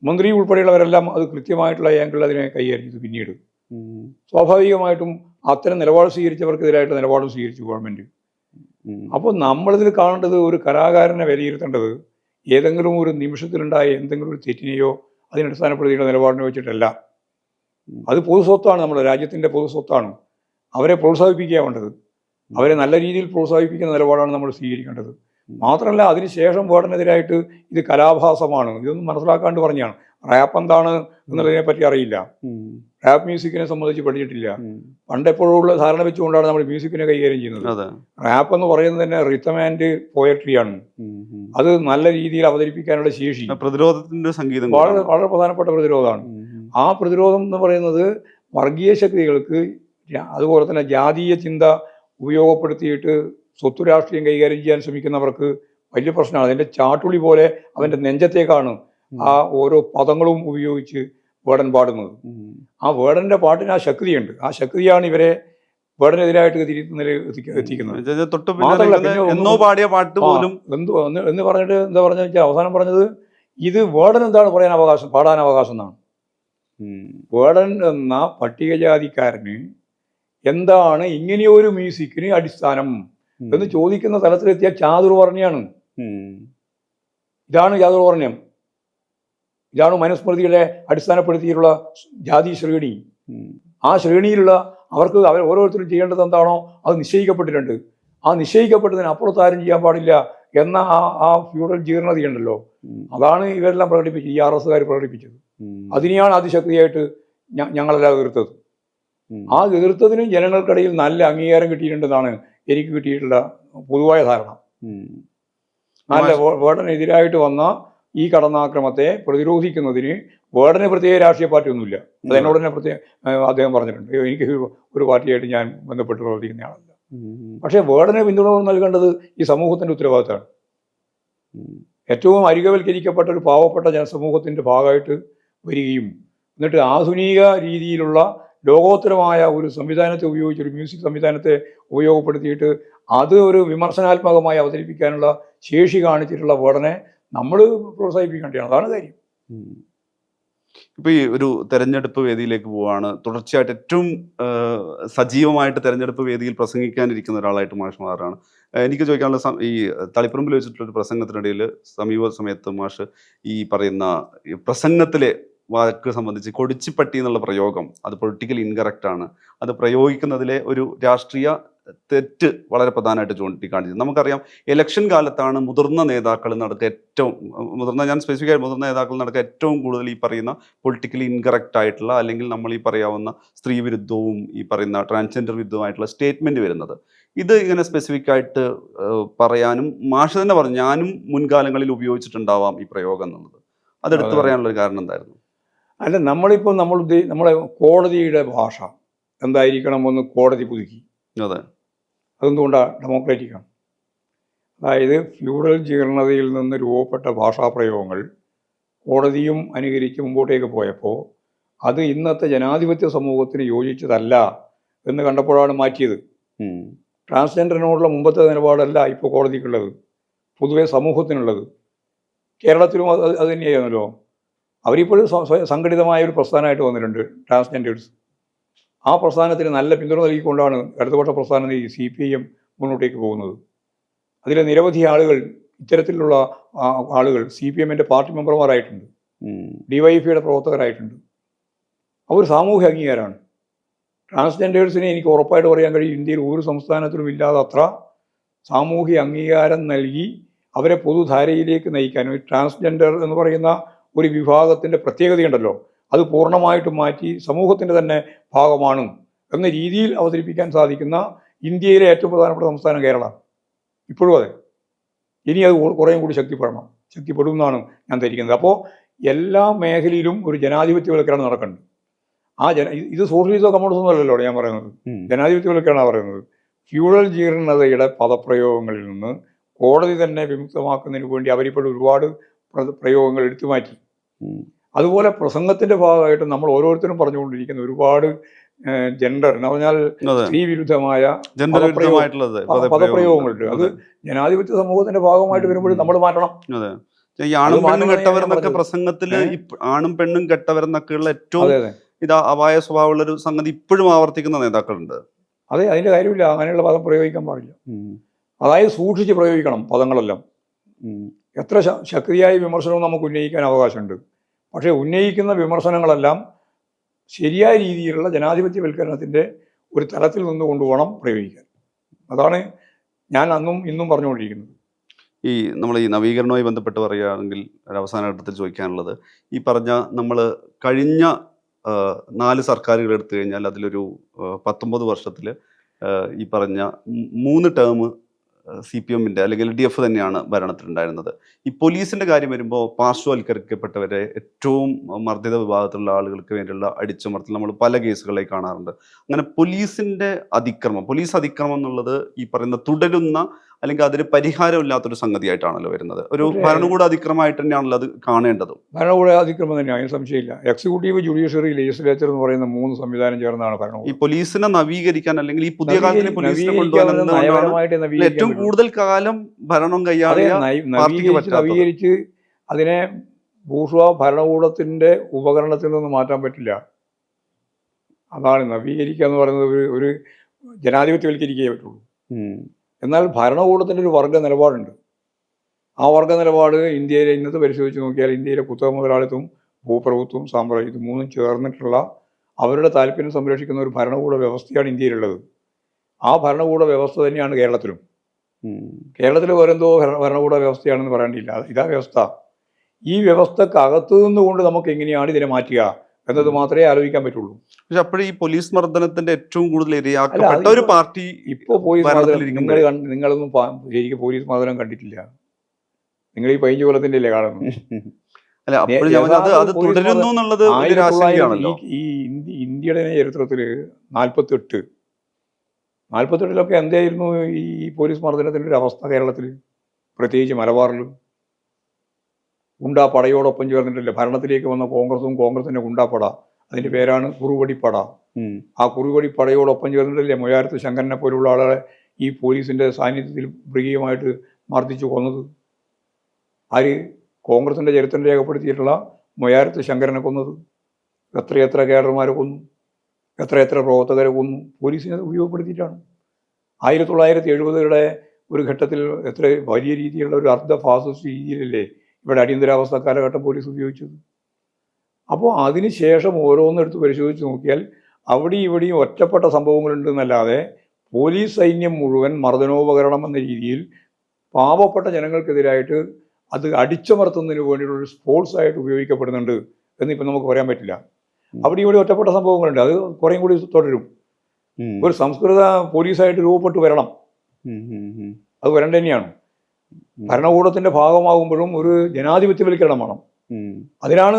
മന്ത്രി ഉൾപ്പെടെയുള്ളവരെല്ലാം അത് കൃത്യമായിട്ടുള്ള ആംഗിളിൽ അതിനെ കൈകാര്യം ചെയ്തു. പിന്നീട് സ്വാഭാവികമായിട്ടും അത്തരം നിലപാട് സ്വീകരിച്ചവർക്കെതിരായിട്ട് നിലപാട് സ്വീകരിച്ചു ഗവൺമെൻറ്. അപ്പോൾ നമ്മളിതിൽ കാണേണ്ടത്, ഒരു കലാകാരനെ വിലയിരുത്തേണ്ടത് ഏതെങ്കിലും ഒരു നിമിഷത്തിലുണ്ടായ എന്തെങ്കിലും ഒരു തെറ്റിനെയോ അതിനടിസ്ഥാനപ്പെടുത്തിയുള്ള നിലപാടിനെ വെച്ചിട്ടല്ല. അത് പൊതുസ്വത്താണ്, നമ്മുടെ രാജ്യത്തിൻ്റെ പൊതുസ്വത്താണ്. അവരെ പ്രോത്സാഹിപ്പിക്കുക വേണ്ടത്. അവരെ നല്ല രീതിയിൽ പ്രോത്സാഹിപ്പിക്കുന്ന നിലപാടാണ് നമ്മൾ സ്വീകരിക്കേണ്ടത്. മാത്രമല്ല, അതിനുശേഷം വേടനെതിരായിട്ട് ഇത് കലാഭാസമാണ്, ഇതൊന്നും മനസ്സിലാക്കാണ്ട് പറഞ്ഞാണ്. റാപ്പ് എന്താണ് എന്നുള്ളതിനെ പറ്റി അറിയില്ല, റാപ്പ് മ്യൂസിക്കിനെ സംബന്ധിച്ച് പഠിച്ചിട്ടില്ല. പണ്ടെപ്പോഴുള്ള ധാരണ വെച്ചുകൊണ്ടാണ് നമ്മൾ മ്യൂസിക്കിനെ കൈകാര്യം ചെയ്യുന്നത്. റാപ്പ് എന്ന് പറയുന്നത് തന്നെ റിതം ആൻഡ് പോയട്രിയാണ്. അത് നല്ല രീതിയിൽ അവതരിപ്പിക്കാനുള്ള ശേഷി, പ്രതിരോധത്തിന്റെ സംഗീതം വളരെ വളരെ പ്രധാനപ്പെട്ട പ്രതിരോധമാണ്. ആ പ്രതിരോധം എന്ന് പറയുന്നത് വർഗീയ ശക്തികൾക്ക്, അതുപോലെ തന്നെ ജാതീയ ചിന്ത ഉപയോഗപ്പെടുത്തിയിട്ട് സ്വത്ത് രാഷ്ട്രീയം കൈകാര്യം ചെയ്യാൻ ശ്രമിക്കുന്നവർക്ക് വലിയ പ്രശ്നമാണ്. അതിൻ്റെ ചാട്ടുളി പോലെ അവൻ്റെ നെഞ്ചത്തേക്കാണ് ആ ഓരോ പദങ്ങളും ഉപയോഗിച്ച് വേടൻ പാടുന്നത്. ആ വേടൻ്റെ പാട്ടിന് ആ ശക്തിയുണ്ട്. ആ ശക്തിയാണ് ഇവരെ വേടനെതിരായിട്ട് എത്തിക്കുന്നത്. തൊട്ട് മാത്രമല്ല പിന്നെ പിന്നെ എന്നോ പാടിയ പാട്ട് പോലും എന്ന് പറഞ്ഞിട്ട് എന്താ പറഞ്ഞ വെച്ചാൽ അവസാനം പറഞ്ഞത് ഇത് വേടൻ എന്താണ് പാടാൻ അവകാശം എന്നാണ്. വേടൻ എന്ന പട്ടികജാതിക്കാരന് എന്താണ് ഇങ്ങനെയൊരു മ്യൂസിക്കിന് അടിസ്ഥാനം എന്ന് ചോദിക്കുന്ന തലത്തിലെത്തിയ ചാതുർവർണ്ണയാണ്. ഇതാണ് ചാതുർവർണ്ണ്യം. ഇതാണ് മനുസ്മൃതികളെ അടിസ്ഥാനപ്പെടുത്തിയിട്ടുള്ള ജാതി ശ്രേണി. ആ ശ്രേണിയിലുള്ള അവർ ഓരോരുത്തരും ചെയ്യേണ്ടത് എന്താണോ അത് നിശ്ചയിക്കപ്പെട്ടിട്ടുണ്ട്. ആ നിശ്ചയിക്കപ്പെട്ടതിന് അപ്പുറത്താരും ചെയ്യാൻ പാടില്ല എന്ന ആ ഫ്യൂഡൽ ജീർണതയുണ്ടല്ലോ, അതാണ് ഇവരെല്ലാം പ്രകടിപ്പിച്ചത്, ഈ RSകാർ പ്രകടിപ്പിച്ചത്. അതിനെയാണ് അതിശക്തിയായിട്ട് ഞങ്ങളെല്ലാം എതിർത്തത്. ആ എതിർത്തതിനും ജനങ്ങൾക്കിടയിൽ നല്ല അംഗീകാരം കിട്ടിയിട്ടുണ്ടെന്നാണ് എനിക്ക് കിട്ടിയിട്ടുള്ള പൊതുവായ ധാരണ. നല്ല വേടനെതിരായിട്ട് വന്ന ഈ കടന്നാക്രമത്തെ പ്രതിരോധിക്കുന്നതിന് വേടന് പ്രത്യേക രാഷ്ട്രീയ പാർട്ടി ഒന്നുമില്ല. അത് എന്നോട് തന്നെ അദ്ദേഹം പറഞ്ഞിട്ടുണ്ട്. എനിക്ക് ഒരു പാർട്ടിയായിട്ട് ഞാൻ ബന്ധപ്പെട്ട് പ്രവർത്തിക്കുന്ന ആളല്ല. പക്ഷേ വേടന് പിന്തുണ നൽകേണ്ടത് ഈ സമൂഹത്തിന്റെ ഉത്തരവാദിത്തമാണ്. ഏറ്റവും അരികവൽക്കരിക്കപ്പെട്ട ഒരു പാവപ്പെട്ട ജനസമൂഹത്തിന്റെ ഭാഗമായിട്ട് വരികയും എന്നിട്ട് ആധുനിക രീതിയിലുള്ള ലോകോത്തരമായ ഒരു സംവിധാനത്തെ ഉപയോഗിച്ച്, ഒരു മ്യൂസിക് സംവിധാനത്തെ ഉപയോഗപ്പെടുത്തിയിട്ട് അത് ഒരു വിമർശനാത്മകമായി അവതരിപ്പിക്കാനുള്ള ശേഷി കാണിച്ചിട്ടുള്ള വേടനെ നമ്മൾ പ്രോത്സാഹിപ്പിക്കേണ്ടതാണ്. അതാണ് കാര്യം. ഇപ്പൊ ഈ ഒരു തെരഞ്ഞെടുപ്പ് വേദിയിലേക്ക് പോവാണ്. തുടർച്ചയായിട്ട് ഏറ്റവും സജീവമായിട്ട് തെരഞ്ഞെടുപ്പ് വേദിയിൽ പ്രസംഗിക്കാനിരിക്കുന്ന ഒരാളായിട്ട് മാഷ് മാറാണ്. എനിക്ക് ചോദിക്കാനുള്ള ഈ തളിപ്പറമ്പിൽ വെച്ചിട്ടുള്ളൊരു പ്രസംഗത്തിനിടയിൽ സമീപ സമയത്ത് മാഷ് ഈ പറയുന്ന പ്രസംഗത്തിലെ വാക്ക് സംബന്ധിച്ച് കൊടിച്ചിപ്പട്ടി എന്നുള്ള പ്രയോഗം അത് പൊളിറ്റിക്കൽ ഇൻകറക്റ്റ് ആണ്, അത് പ്രയോഗിക്കുന്നതിലെ ഒരു രാഷ്ട്രീയ തെറ്റ് വളരെ പ്രധാനമായിട്ട് ചൂണ്ടിക്കാണിച്ചത്. നമുക്കറിയാം ഇലക്ഷൻ കാലത്താണ് മുതിർന്ന നേതാക്കൾ ഞാൻ സ്പെസിഫിക് ആയി മുതിർന്ന നേതാക്കൾ നടക്കുക ഏറ്റവും കൂടുതൽ ഈ പറയുന്ന പൊളിറ്റിക്കലി ഇൻകറക്റ്റ് ആയിട്ടുള്ള, അല്ലെങ്കിൽ നമ്മൾ ഈ പറയാവുന്ന സ്ത്രീ വിരുദ്ധവും ഈ പറയുന്ന ട്രാൻസ്ജെൻഡർ വിരുദ്ധമായിട്ടുള്ള സ്റ്റേറ്റ്മെന്റ് വരുന്നത്. ഇത് ഇങ്ങനെ സ്പെസിഫിക് ആയിട്ട് പറയാനും മാഷ് തന്നെ പറഞ്ഞു ഞാനും മുൻകാലങ്ങളിൽ ഉപയോഗിച്ചിട്ടുണ്ടാവാം ഈ പ്രയോഗം എന്നുള്ളത്. അതെടുത്ത് പറയാനുള്ള ഒരു കാരണം എന്തായിരുന്നു? അല്ല, നമ്മളിപ്പോൾ നമ്മളെ കോടതിയുടെ ഭാഷ എന്തായിരിക്കണം കോടതി പുതുക്കി. അതെ, അതെന്തുകൊണ്ടാണ്? ഡെമോക്രാറ്റിക്കാണ്. അതായത് ഫ്യൂഡൽ ജീർണതയിൽ നിന്ന് രൂപപ്പെട്ട ഭാഷാപ്രയോഗങ്ങൾ കോടതിയും അനുകരിച്ച് മുമ്പോട്ടേക്ക് പോയപ്പോൾ അത് ഇന്നത്തെ ജനാധിപത്യ സമൂഹത്തിന് യോജിച്ചതല്ല എന്ന് കണ്ടപ്പോഴാണ് മാറ്റിയത്. ട്രാൻസ്ജെൻഡറിനോടുള്ള മുമ്പത്തെ നിലപാടല്ല ഇപ്പോൾ കോടതിക്കുള്ളത്, പൊതുവെ സമൂഹത്തിനുള്ളത്. കേരളത്തിലും അത് തന്നെയായിരുന്നല്ലോ. അവരിപ്പോഴും സംഘടിതമായ ഒരു പ്രസ്ഥാനമായിട്ട് വന്നിട്ടുണ്ട് ട്രാൻസ്ജെൻഡേഴ്സ്. ആ പ്രസ്ഥാനത്തിന് നല്ല പിന്തുണ നൽകിക്കൊണ്ടാണ് ഇടതുപക്ഷ പ്രസ്ഥാനം ഈ CPIM മുന്നോട്ടേക്ക് പോകുന്നത്. അതിലെ നിരവധി ആളുകൾ, ഇത്തരത്തിലുള്ള ആളുകൾ CPMന്റെ പാർട്ടി മെമ്പർമാരായിട്ടുണ്ട്, DYFIയുടെ പ്രവർത്തകരായിട്ടുണ്ട്. അവർ സാമൂഹ്യ അംഗീകാരമാണ്. ട്രാൻസ്ജെൻഡേഴ്സിനെ എനിക്ക് ഉറപ്പായിട്ട് പറയാൻ കഴിയും, ഇന്ത്യയിൽ ഒരു സംസ്ഥാനത്തിലും ഇല്ലാതത്ര സാമൂഹ്യ അംഗീകാരം നൽകി അവരെ പൊതുധാരയിലേക്ക് നയിക്കാനും. ട്രാൻസ്ജെൻഡർ എന്ന് പറയുന്ന ഒരു വിഭാഗത്തിൻ്റെ പ്രത്യേകതയുണ്ടല്ലോ, അത് പൂർണ്ണമായിട്ടും മാറ്റി സമൂഹത്തിൻ്റെ തന്നെ ഭാഗമാണ് എന്ന രീതിയിൽ അവതരിപ്പിക്കാൻ സാധിക്കുന്ന ഇന്ത്യയിലെ ഏറ്റവും പ്രധാനപ്പെട്ട സംസ്ഥാനം കേരളമാണ്. ഇപ്പോഴും അതെ. ഇനി അത് കുറേയും കൂടി ശക്തിപ്പെടും എന്നാണ് ഞാൻ ധരിക്കുന്നത്. അപ്പോൾ എല്ലാ മേഖലയിലും ഒരു ജനാധിപത്യവൽക്കരണം നടക്കുന്നുണ്ട്. ഇത് സോഷ്യലിസോ കമ്മ്യൂണിസമോ അല്ലല്ലോ ഞാൻ പറയുന്നത്, ജനാധിപത്യവൽക്കരണമാണ് പറയുന്നത്. ഫ്യൂഡൽ ജീർണതയുടെ പദപ്രയോഗങ്ങളിൽ നിന്ന് കോടതി തന്നെ വിമുക്തമാക്കുന്നതിന് വേണ്ടി അവരിപ്പോഴും ഒരുപാട് പ്രയോഗങ്ങൾ എടുത്തു മാറ്റി. അതുപോലെ പ്രസംഗത്തിന്റെ ഭാഗമായിട്ട് നമ്മൾ ഓരോരുത്തരും പറഞ്ഞുകൊണ്ടിരിക്കുന്ന ഒരുപാട് ജെൻഡർ എന്ന് പറഞ്ഞാൽ സ്ത്രീ വിരുദ്ധമായ പദപ്രയോഗങ്ങളുണ്ട്. അത് ജനാധിപത്യ സമൂഹത്തിന്റെ ഭാഗമായിട്ട് വരുമ്പോഴും നമ്മൾ മാറ്റണം. ആണും പെണ്ണും കെട്ടവരെന്നൊക്കെ പ്രസംഗത്തില് ആണും പെണ്ണും കെട്ടവരെന്നൊക്കെയുള്ള ഏറ്റവും അപായ സ്വഭാവമുള്ള ഒരു സംഗതി ഇപ്പോഴും ആവർത്തിക്കുന്ന നേതാക്കളുണ്ട്. അതെ, അതിന്റെ കാര്യമില്ല. അങ്ങനെയുള്ള പദം പ്രയോഗിക്കാൻ പാടില്ല. അതായത് സൂക്ഷിച്ച് പ്രയോഗിക്കണം പദങ്ങളെല്ലാം. എത്ര ശക്തിയായ വിമർശനവും നമുക്ക് ഉന്നയിക്കാൻ അവകാശമുണ്ട്. പക്ഷേ ഉന്നയിക്കുന്ന വിമർശനങ്ങളെല്ലാം ശരിയായ രീതിയിലുള്ള ജനാധിപത്യവൽക്കരണത്തിൻ്റെ ഒരു തലത്തിൽ നിന്ന് കൊണ്ടുപോകണം പ്രയോഗിക്കാൻ. അതാണ് ഞാൻ അന്നും ഇന്നും പറഞ്ഞുകൊണ്ടിരിക്കുന്നത്. നമ്മൾ ഈ നവീകരണവുമായി ബന്ധപ്പെട്ട് പറയുകയാണെങ്കിൽ അവസാന ഘട്ടത്തിൽ ചോദിക്കാനുള്ളത്, ഈ പറഞ്ഞ നമ്മൾ കഴിഞ്ഞ 4 സർക്കാരുകൾ എടുത്തു കഴിഞ്ഞാൽ അതിലൊരു 19 വർഷത്തിൽ ഈ പറഞ്ഞ 3 ടേം CPMന്റെ അല്ലെങ്കിൽ LDF തന്നെയാണ് ഭരണത്തിലുണ്ടായിരുന്നത്. ഈ പോലീസിന്റെ കാര്യം വരുമ്പോൾ പാർശ്വവൽക്കരിക്കപ്പെട്ടവരെ, ഏറ്റവും മർദ്ദിത വിഭാഗത്തിലുള്ള ആളുകൾക്ക് വേണ്ടിയുള്ള അടിച്ചമർത്തൽ നമ്മൾ പല കേസുകളായി കാണാറുണ്ട്. അങ്ങനെ പോലീസ് അതിക്രമം എന്നുള്ളത് ഈ പറയുന്ന തുടരുന്ന അല്ലെങ്കിൽ അതിന് പരിഹാരമില്ലാത്തൊരു സംഗതിയായിട്ടാണല്ലോ വരുന്നത്. ഒരു പക്ഷേ ഭരണകൂട അതിക്രമമായിട്ട് തന്നെയാണല്ലോ അത് കാണേണ്ടതും. ഭരണകൂട അതിക്രമം തന്നെയാണ്, അതിന് സംശയമില്ല. എക്സിക്യൂട്ടീവ്, ജുഡീഷ്യറി, ലെജിസ്ലേച്ചർ എന്ന് പറയുന്ന 3 സംവിധാനം ചേർന്നാണ് ഈ ഭരണകൂടം. പോലീസിനെ നവീകരിക്കാൻ അല്ലെങ്കിൽ ഈ പുതിയ കാലത്തിന് പോലീസിനെ നവീകരിക്കാൻ കൊണ്ടുപോകാൻ പറഞ്ഞാൽ എന്തുകൊണ്ടാണ് നയപരമായിട്ട് നവീകരിക്കാൻ ഏറ്റവും പറ്റും. കൂടുതൽ കാലം ഭരണം അതെ, കൈയാളിയ പാർട്ടിക്ക് പറ്റാത്തത്? നവീകരിച്ച് അതിനെ ബൂർഷ്വാ ഭരണകൂടത്തിന്റെ ഉപകരണത്തിൽ നിന്ന് മാറ്റാൻ പറ്റില്ല. അതാണ് നവീകരിക്കുക എന്ന് പറയുന്നത്. ഒരു ജനാധിപത്യവൽക്കരിക്കേ പറ്റുള്ളൂ. എന്നാൽ ഭരണകൂടത്തിൻ്റെ ഒരു വർഗ നിലപാടുണ്ട്. ആ വർഗ നിലപാട് ഇന്ത്യയിലെ ഇന്നത്തെ പരിശോധിച്ച് നോക്കിയാൽ ഇന്ത്യയിലെ കുത്തക മുതലാളിത്തവും ഭൂപ്രഭുത്വവും സാമ്രാജ്യത്വം 3 ചേർന്നിട്ടുള്ള അവരുടെ താല്പര്യം സംരക്ഷിക്കുന്ന ഒരു ഭരണകൂട വ്യവസ്ഥയാണ് ഇന്ത്യയിലുള്ളത്. ആ ഭരണകൂട വ്യവസ്ഥ തന്നെയാണ് കേരളത്തിലും. കേരളത്തിൽ വേറെന്തോ ഭരണകൂട വ്യവസ്ഥയാണെന്ന് പറയേണ്ടിയില്ല, ഇതാ വ്യവസ്ഥ. ഈ വ്യവസ്ഥക്ക് അകത്തു നിന്നുകൊണ്ട് നമുക്ക് എങ്ങനെയാണ് ഇതിനെ മാറ്റുക എന്നത് മാത്രമേ ആലോചിക്കാൻ പറ്റുള്ളൂ. പക്ഷെ അപ്പോഴും ഈ പോലീസ് മർദ്ദനത്തിന്റെ ഏറ്റവും കൂടുതൽ അല്ല, ഇരയാക്കപ്പെട്ട ഒരു പാർട്ടി ഇപ്പോൾ പോലീസ് മർദ്ദനം ഭരണത്തിലിരിക്കുമ്പോഴേ നിങ്ങളൊന്നും ശരിക്കും പോലീസ് മർദ്ദനം കണ്ടിട്ടില്ല. നിങ്ങൾ ഈ 15 കൊല്ലത്തിന്റെ അല്ലേ കാണുന്നു. അല്ല, അപ്പോഴും ഞാൻ പറഞ്ഞത് അത് തുടരുന്നു എന്നുള്ളത് ഒരു ആശങ്കയാണല്ലോ. ഈ ഇന്ത്യയുടെ ചരിത്രത്തിൽ 48-48 എന്തായിരുന്നു ഈ പോലീസ് മർദ്ദനത്തിൻ്റെ ഒരു അവസ്ഥ കേരളത്തിൽ, പ്രത്യേകിച്ച് മലബാറിൽ? ഗുണ്ടാപ്പടയോടൊപ്പം ചേർന്നിട്ടില്ല ഭരണത്തിലേക്ക് വന്ന കോൺഗ്രസിന്റെ ഗുണ്ടാപ്പട, അതിന്റെ പേരാണ് കുറുവടിപ്പട. ആ കുറുവടിപ്പടയോടൊപ്പം ചേർന്നിട്ടില്ലേ മൊയാരത്ത് ശങ്കരനെ പോലുള്ള ആളെ ഈ പോലീസിന്റെ സാന്നിധ്യത്തിൽ മൃഗീയമായിട്ട് മർദ്ദിച്ചു കൊന്നത്? ആര്? കോൺഗ്രസിന്റെ ചരിത്രം രേഖപ്പെടുത്തിയിട്ടുള്ള മൊയാരത്ത് ശങ്കരനെ കൊന്നത്. എത്രയെത്ര കേഡർമാരെ കൊന്നു, എത്രയെത്ര പ്രവർത്തകരെ കൊന്നു, പോലീസിനെ ഉപയോഗപ്പെടുത്തിയിട്ടാണ്. 1970-കളുടെ ഒരു ഘട്ടത്തിൽ എത്ര വലിയ രീതിയിലുള്ള ഒരു അർദ്ധ ഫാസിസ്റ്റ് രീതിയിലല്ലേ ഇവിടെ അടിയന്തരാവസ്ഥ കാലഘട്ടം പോലീസ് ഉപയോഗിച്ചത്. അപ്പോൾ അതിനുശേഷം ഓരോന്നെടുത്ത് പരിശോധിച്ച് നോക്കിയാൽ അവിടെയും ഇവിടെയും ഒറ്റപ്പെട്ട സംഭവങ്ങളുണ്ടെന്നല്ലാതെ പോലീസ് സൈന്യം മുഴുവൻ മർദ്ദനോപകരണം എന്ന രീതിയിൽ പാവപ്പെട്ട ജനങ്ങൾക്കെതിരായിട്ട് അത് അടിച്ചമർത്തുന്നതിന് വേണ്ടിയിട്ടുള്ള സ്പോർട്സ് ആയിട്ട് ഉപയോഗിക്കപ്പെടുന്നുണ്ട് എന്നിപ്പോൾ നമുക്ക് പറയാൻ പറ്റില്ല. അവിടെ ഇവിടെ ഒറ്റപ്പെട്ട സംഭവങ്ങളുണ്ട്, അത് കുറേയും കൂടി തുടരും. ഒരു സംസ്കൃത പോലീസായിട്ട് രൂപപ്പെട്ട് വരണം, അത് വരേണ്ട തന്നെയാണ്. ഭരണകൂടത്തിന്റെ ഭാഗമാകുമ്പോഴും ഒരു ജനാധിപത്യവൽക്കരണം വേണം. അതിനാണ്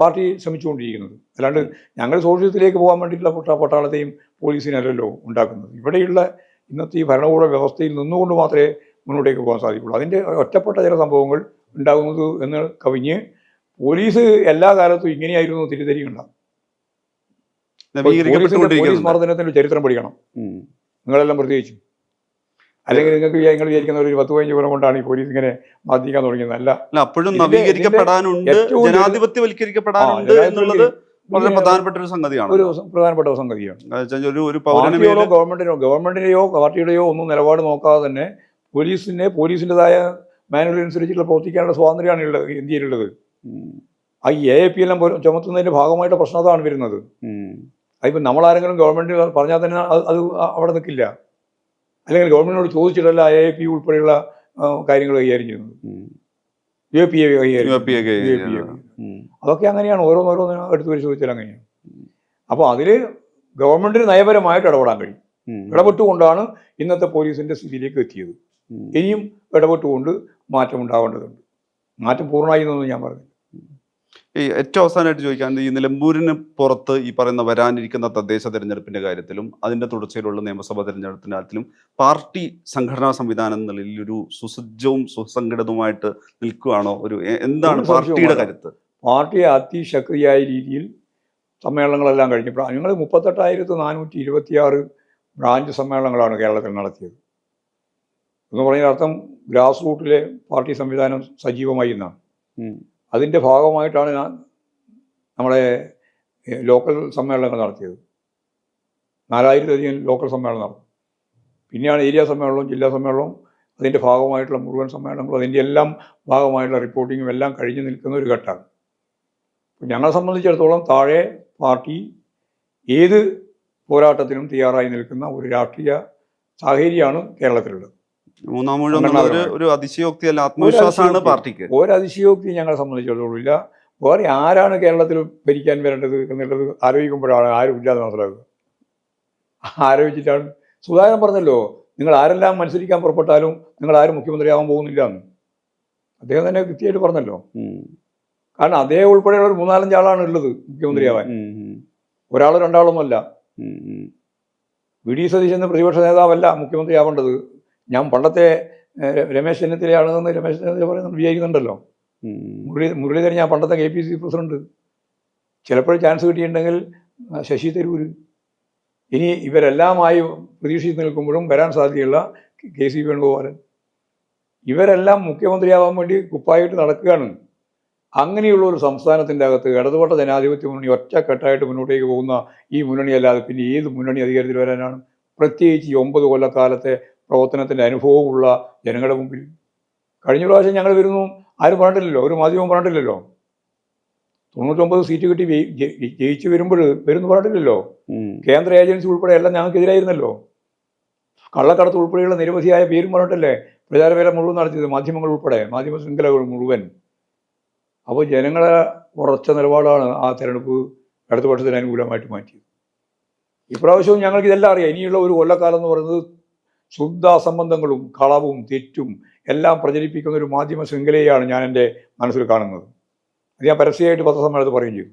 പാർട്ടി ശ്രമിച്ചുകൊണ്ടിരിക്കുന്നത്. അല്ലാണ്ട് ഞങ്ങൾ സോഷ്യലിസത്തിലേക്ക് പോകാൻ വേണ്ടിയിട്ടുള്ള പട്ടാളത്തെയും പോലീസിനല്ലല്ലോ ഉണ്ടാക്കുന്നത്. ഇവിടെയുള്ള ഇന്നത്തെ ഈ ഭരണകൂട വ്യവസ്ഥയിൽ നിന്നുകൊണ്ട് മാത്രമേ മുന്നോട്ടേക്ക് പോകാൻ സാധിക്കുള്ളൂ. അതിൻ്റെ ഒറ്റപ്പെട്ട ചില സംഭവങ്ങൾ ഉണ്ടാകുന്നത് എന്ന് കവിഞ്ഞ് പോലീസ് എല്ലാ കാലത്തും ഇങ്ങനെയായിരുന്നു തിരിച്ചറിയണ്ട. പോലീസ് മർദ്ദനത്തിന്റെ ചരിത്രം പഠിക്കണം നിങ്ങളെല്ലാം പ്രത്യേകിച്ചും. അല്ലെങ്കിൽ നിങ്ങൾ വിചാരിക്കുന്ന ഒരു 10-15 കൊല്ലം കൊണ്ടാണ് ഈ പോലീസ് ഇങ്ങനെ മർദ്ദിക്കാൻ തുടങ്ങിയത്. അല്ല, അപ്പോഴും നവീകരിക്കപ്പെടാനുണ്ട്, ജനാധിപത്യവൽക്കരിക്കപ്പെടാനുണ്ട് എന്നുള്ളത് വളരെ പ്രധാനപ്പെട്ട ഒരു സംഗതിയാണ്. ഒരു പ്രധാനപ്പെട്ട സംഗതിയാണ്. ഗവൺമെന്റിനെയോ പാർട്ടിയുടെയോ ഒന്നും നിലപാട് നോക്കാതെ തന്നെ പോലീസിൻ്റെതായ മാനുവൽ അനുസരിച്ചുള്ള പ്രവർത്തിക്കാനുള്ള സ്വാതന്ത്ര്യമാണ് ഇന്ത്യയിലുള്ളത്. ആ AAP എല്ലാം ചുമത്തുന്നതിന്റെ ഭാഗമായിട്ട് പ്രശ്നം അതാണ് വരുന്നത്. അതിപ്പോൾ നമ്മളാരെങ്കിലും ഗവൺമെന്റ് പറഞ്ഞാൽ തന്നെ അത് അവിടെ നിൽക്കില്ല. അല്ലെങ്കിൽ ഗവൺമെന്റിനോട് ചോദിച്ചിട്ടല്ല AAP ഉൾപ്പെടെയുള്ള കാര്യങ്ങൾ കൈകാര്യം ചെയ്യുന്നത്. UAP അതൊക്കെ അങ്ങനെയാണ്. ഓരോന്നോരോന്ന് എടുത്ത് പരിശോധിച്ചാൽ അങ്ങനെയാണ്. അപ്പോൾ അതിൽ ഗവൺമെന്റിന് നയപരമായിട്ട് ഇടപെടാൻ കഴിയും. ഇടപെട്ടുകൊണ്ടാണ് ഇന്നത്തെ പോലീസിന്റെ സ്ഥിതിയിലേക്ക് എത്തിയത്. ഇനിയും ഇടപെട്ടുകൊണ്ട് മാറ്റം ഉണ്ടാവേണ്ടതുണ്ട്. മാറ്റം പൂർണ്ണമായി എന്നൊന്നും ഞാൻ പറഞ്ഞു. ഈ ഏറ്റവും അവസാനമായിട്ട് ചോദിക്കാൻ, ഈ നിലമ്പൂരിന് പുറത്ത് ഈ പറയുന്ന വരാനിരിക്കുന്ന തദ്ദേശ തെരഞ്ഞെടുപ്പിന്റെ കാര്യത്തിലും അതിന്റെ തുടർച്ചയിലുള്ള നിയമസഭാ തെരഞ്ഞെടുപ്പിന്റെ കാര്യത്തിലും പാർട്ടി സംഘടനാ സംവിധാനം എന്ന നിലയിൽ ഒരു സുസജ്ജവും സുസംഘടിതവുമായിട്ട് നിൽക്കുകയാണോ? എന്താണ് പാർട്ടിയുടെ കരുത്ത്? പാർട്ടി അതിശക്തിയായ രീതിയിൽ സമ്മേളനങ്ങളെല്ലാം കഴിഞ്ഞപ്പോൾ ഞങ്ങൾ 38,426 ബ്രാഞ്ച് സമ്മേളനങ്ങളാണ് കേരളത്തിൽ നടത്തിയത്. എന്ന് പറഞ്ഞാൽ അർത്ഥം ഗ്രാസ് റൂട്ടിലെ പാർട്ടി സംവിധാനം സജീവമായി എന്നാണ്. അതിൻ്റെ ഭാഗമായിട്ടാണ് നമ്മുടെ ലോക്കൽ സമ്മേളനങ്ങൾ നടത്തിയത്. 4000-ലധികം ലോക്കൽ സമ്മേളനം നടന്നു. പിന്നെയാണ് ഏരിയ സമ്മേളനവും ജില്ലാ സമ്മേളനവും അതിൻ്റെ ഭാഗമായിട്ടുള്ള മുഴുവൻ സമ്മേളനങ്ങളും അതിൻ്റെ എല്ലാം ഭാഗമായിട്ടുള്ള റിപ്പോർട്ടിങ്ങും എല്ലാം കഴിഞ്ഞു നിൽക്കുന്ന ഒരു ഘട്ടമാണ്. ഞങ്ങളെ സംബന്ധിച്ചിടത്തോളം താഴെ പാർട്ടി ഏത് പോരാട്ടത്തിനും തയ്യാറായി നിൽക്കുന്ന ഒരു രാഷ്ട്രീയ സാഹചര്യമാണ് കേരളത്തിലുള്ളത്. ഒരു അതിശയോക്തി അല്ല, ആത്മവിശ്വാസമാണ് പാർട്ടിക്ക്. ഒരതിശയോക്തി ഞങ്ങളെ സംബന്ധിച്ചിടത്തോളം ഇല്ല. വേറെ ആരാണ് കേരളത്തിൽ ഭരിക്കാൻ വരേണ്ടത് എന്നുള്ളത് ആലോചിക്കുമ്പോഴാണ് ആരും ഇല്ലാതെ മനസ്സിലാക്കുക. ആലോചിച്ചിട്ടാണ് സുധാകരൻ പറഞ്ഞല്ലോ, നിങ്ങൾ ആരെല്ലാം മത്സരിക്കാൻ പുറപ്പെട്ടാലും നിങ്ങൾ ആരും മുഖ്യമന്ത്രിയാവാൻ പോകുന്നില്ല എന്ന് അദ്ദേഹം തന്നെ കൃത്യമായിട്ട് പറഞ്ഞല്ലോ. കാരണം അദ്ദേഹം ഉൾപ്പെടെയുള്ള ഒരു 3-4 ആളാണ് ഉള്ളത് മുഖ്യമന്ത്രിയാവാൻ. ഒരാളോ രണ്ടാളൊന്നുമല്ല. VD സതീശൻ പ്രതിപക്ഷ നേതാവല്ല മുഖ്യമന്ത്രി ആവേണ്ടത്. ഞാൻ പണ്ടത്തെ രമേശ് ചെന്നിത്തലയാണെന്ന് രമേശ് ചെന്നിത്തല പറയുന്നത് വിചാരിക്കുന്നുണ്ടല്ലോ. മുരളീധരൻ ഞാൻ പണ്ടത്തെ KPCC പ്രസിഡന്റ്, ചിലപ്പോൾ ചാൻസ് കിട്ടിയിട്ടുണ്ടെങ്കിൽ ശശി തരൂർ, ഇനി ഇവരെല്ലാമായി പ്രതീക്ഷിച്ച് നിൽക്കുമ്പോഴും വരാൻ സാധ്യതയുള്ള KC വേണുഗോപാലൻ, ഇവരെല്ലാം മുഖ്യമന്ത്രിയാവാൻ വേണ്ടി കുപ്പായിട്ട് നടക്കുകയാണ്. അങ്ങനെയുള്ള ഒരു സംസ്ഥാനത്തിൻ്റെ അകത്ത് ഇടതുപക്ഷ ജനാധിപത്യ മുന്നണി ഒറ്റക്കെട്ടായിട്ട് മുന്നോട്ടേക്ക് പോകുന്ന ഈ മുന്നണിയല്ലാതെ പിന്നെ ഏത് മുന്നണി അധികാരത്തിൽ വരാനാണ്? പ്രത്യേകിച്ച് ഈ 9 കൊല്ലക്കാലത്തെ പ്രവർത്തനത്തിൻ്റെ അനുഭവമുള്ള ജനങ്ങളുടെ മുമ്പിൽ. കഴിഞ്ഞ പ്രാവശ്യം ഞങ്ങൾ വരുന്നു ആരും പറഞ്ഞിട്ടില്ലല്ലോ, ഒരു മാധ്യമം പറഞ്ഞിട്ടില്ലല്ലോ. 99 സീറ്റ് കിട്ടി ജയിച്ചു വരുമ്പോൾ വരുന്നു പറഞ്ഞിട്ടില്ലല്ലോ. കേന്ദ്ര ഏജൻസി ഉൾപ്പെടെ എല്ലാം ഞങ്ങൾക്കെതിരായിരുന്നല്ലോ. കള്ളക്കടത്ത് ഉൾപ്പെടെയുള്ള നിരവധിയായ പേരും പറഞ്ഞിട്ടല്ലേ പ്രചാരവേല മുഴുവൻ നടത്തിയത്, മാധ്യമങ്ങൾ ഉൾപ്പെടെ, മാധ്യമ ശൃംഖലകൾ മുഴുവൻ. അപ്പോൾ ജനങ്ങളെ ഉറച്ച നിലപാടാണ് ആ തെരഞ്ഞെടുപ്പ് ഇടതുപക്ഷത്തിന് അനുകൂലമായിട്ട് മാറ്റിയത്. ഇപ്രാവശ്യവും ഞങ്ങൾക്ക് ഇതെല്ലാം അറിയാം. ഇനിയുള്ള ഒരു കൊല്ലക്കാലം എന്ന് പറയുന്നത് ശുദ്ധ അസംബന്ധങ്ങളും കളവും തെറ്റും എല്ലാം പ്രചരിപ്പിക്കുന്ന ഒരു മാധ്യമ ശൃംഖലയാണ് ഞാൻ എൻ്റെ മനസ്സിൽ കാണുന്നത്. അത് ഞാൻ പരസ്യമായിട്ട് പത്രസമ്മേളനത്തിൽ പറയുകയും ചെയ്തു.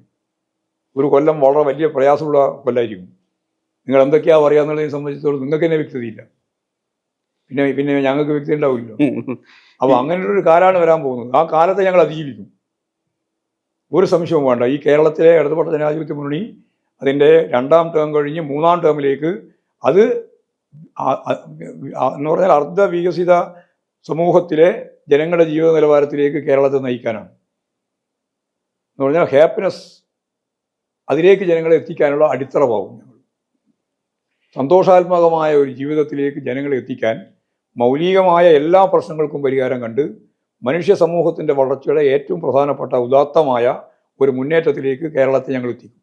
ഒരു കൊല്ലം വളരെ വലിയ പ്രയാസമുള്ള കൊല്ലമായിരിക്കും. നിങ്ങൾ എന്തൊക്കെയാണ് പറയാന്നുള്ളതിനെ സംബന്ധിച്ചിടത്തോളം നിങ്ങൾക്ക് തന്നെ വ്യക്തതയില്ല, പിന്നെ ഞങ്ങൾക്ക് വ്യക്തി ഉണ്ടാവില്ലല്ലോ. അപ്പോൾ അങ്ങനെയുള്ളൊരു കാലമാണ് വരാൻ പോകുന്നത്. ആ കാലത്തെ ഞങ്ങൾ അതിജീവിക്കും, ഒരു സംശയവും വേണ്ട. ഈ കേരളത്തിലെ ഇടതുപക്ഷ ജനാധിപത്യ മുന്നണി അതിൻ്റെ 2ാം ടേം കഴിഞ്ഞ് 3ാം ടേമിലേക്ക് അത് എന്ന് പറഞ്ഞാൽ അർദ്ധ വികസിത സമൂഹത്തിലെ ജനങ്ങളുടെ ജീവിത നിലവാരത്തിലേക്ക് കേരളത്തെ നയിക്കാനാണ്. എന്ന് പറഞ്ഞാൽ ഹാപ്പിനെസ്, അതിലേക്ക് ജനങ്ങളെ എത്തിക്കാനുള്ള അടിത്തറ പാവും ഞങ്ങൾ. സന്തോഷാത്മകമായ ഒരു ജീവിതത്തിലേക്ക് ജനങ്ങളെ എത്തിക്കാൻ മൗലികമായ എല്ലാ പ്രശ്നങ്ങൾക്കും പരിഹാരം കണ്ട് മനുഷ്യ സമൂഹത്തിൻ്റെ വളർച്ചയുടെ ഏറ്റവും പ്രധാനപ്പെട്ട ഉദാത്തമായ ഒരു മുന്നേറ്റത്തിലേക്ക് കേരളത്തെ ഞങ്ങൾ എത്തിക്കും.